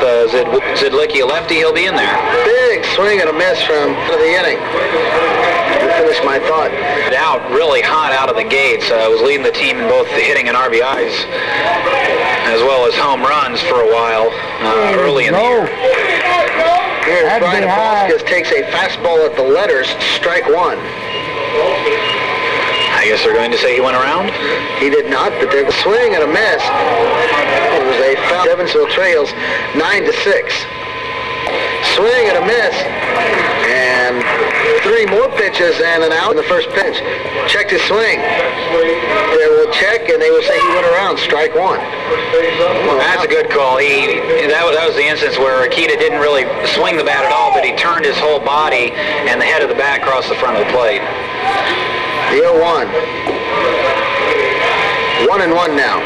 Zidlicki a lefty, he'll be in there. Big swing and a miss from the inning. To finish my thought. Out really hot out of the gates. Was leading the team in both the hitting and RBIs, as well as home runs for a while early in the year. Here's Brian Apolskis, takes a fastball at the letters, strike 1. I guess they're going to say he went around? He did not, but there's a swing and a miss. It was They found Evansville trails 9-6. Swing and a miss. And 3 more pitches and an out in the first pitch. Checked his swing. They will check and they will say he went around, strike 1. That's a good call. That was the instance where Akita didn't really swing the bat at all, but he turned his whole body and the head of the bat across the front of the plate. The 0-1. 1-1 now.